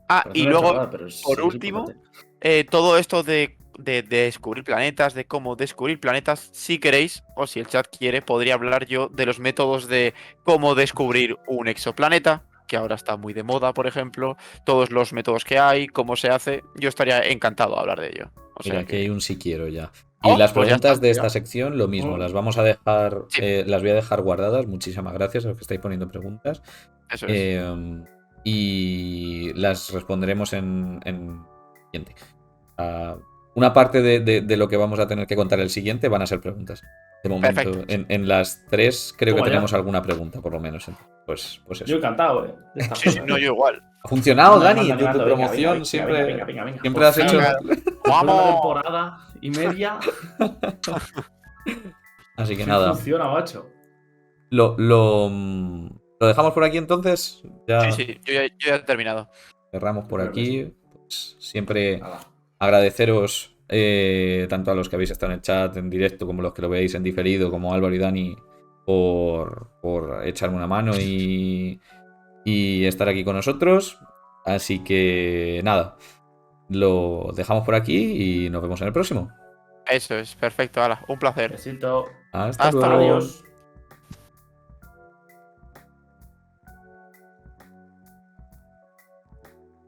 Ah, Parece y una luego, chorrada, pero sí por es último, importante. todo esto de descubrir planetas, de cómo descubrir planetas, si queréis, o si el chat quiere, podría hablar yo de los métodos de cómo descubrir un exoplaneta, que ahora está muy de moda, por ejemplo, todos los métodos que hay, cómo se hace, yo estaría encantado de hablar de ello. O Mira, sea aquí hay que... un si quiero ya. Y Oh, las pues ya está. preguntas de esta ya. sección, lo mismo, Oh. las vamos a dejar, Sí. las voy a dejar guardadas. Muchísimas gracias a los que estáis poniendo preguntas. Eso es. Y las responderemos en siguiente. Una parte de lo que vamos a tener que contar el siguiente van a ser preguntas. De momento, Perfecto. en las 3 creo que Toma ya. tenemos alguna pregunta, por lo menos. Pues Yo eso. encantado, de estas Sí, sí, cosas. no, yo igual. Ha funcionado, Me Dani, manda tu animando, venga, promoción venga, siempre, venga. siempre Por has fin, hecho. después de una ¡Vamos! temporada y media, Así que sí nada. funciona, macho. Lo dejamos por aquí entonces. Ya Sí, yo ya he terminado. cerramos por Creo que sí. aquí. Pues siempre Nada. agradeceros tanto a los que habéis estado en el chat en directo como los que lo veis en diferido, como Álvaro y Dani, por echarme una mano y estar aquí con nosotros. Así que nada, lo dejamos por aquí y nos vemos en el próximo. Eso es, perfecto, hala, un placer. Besito. Hasta Hasta luego. Adiós.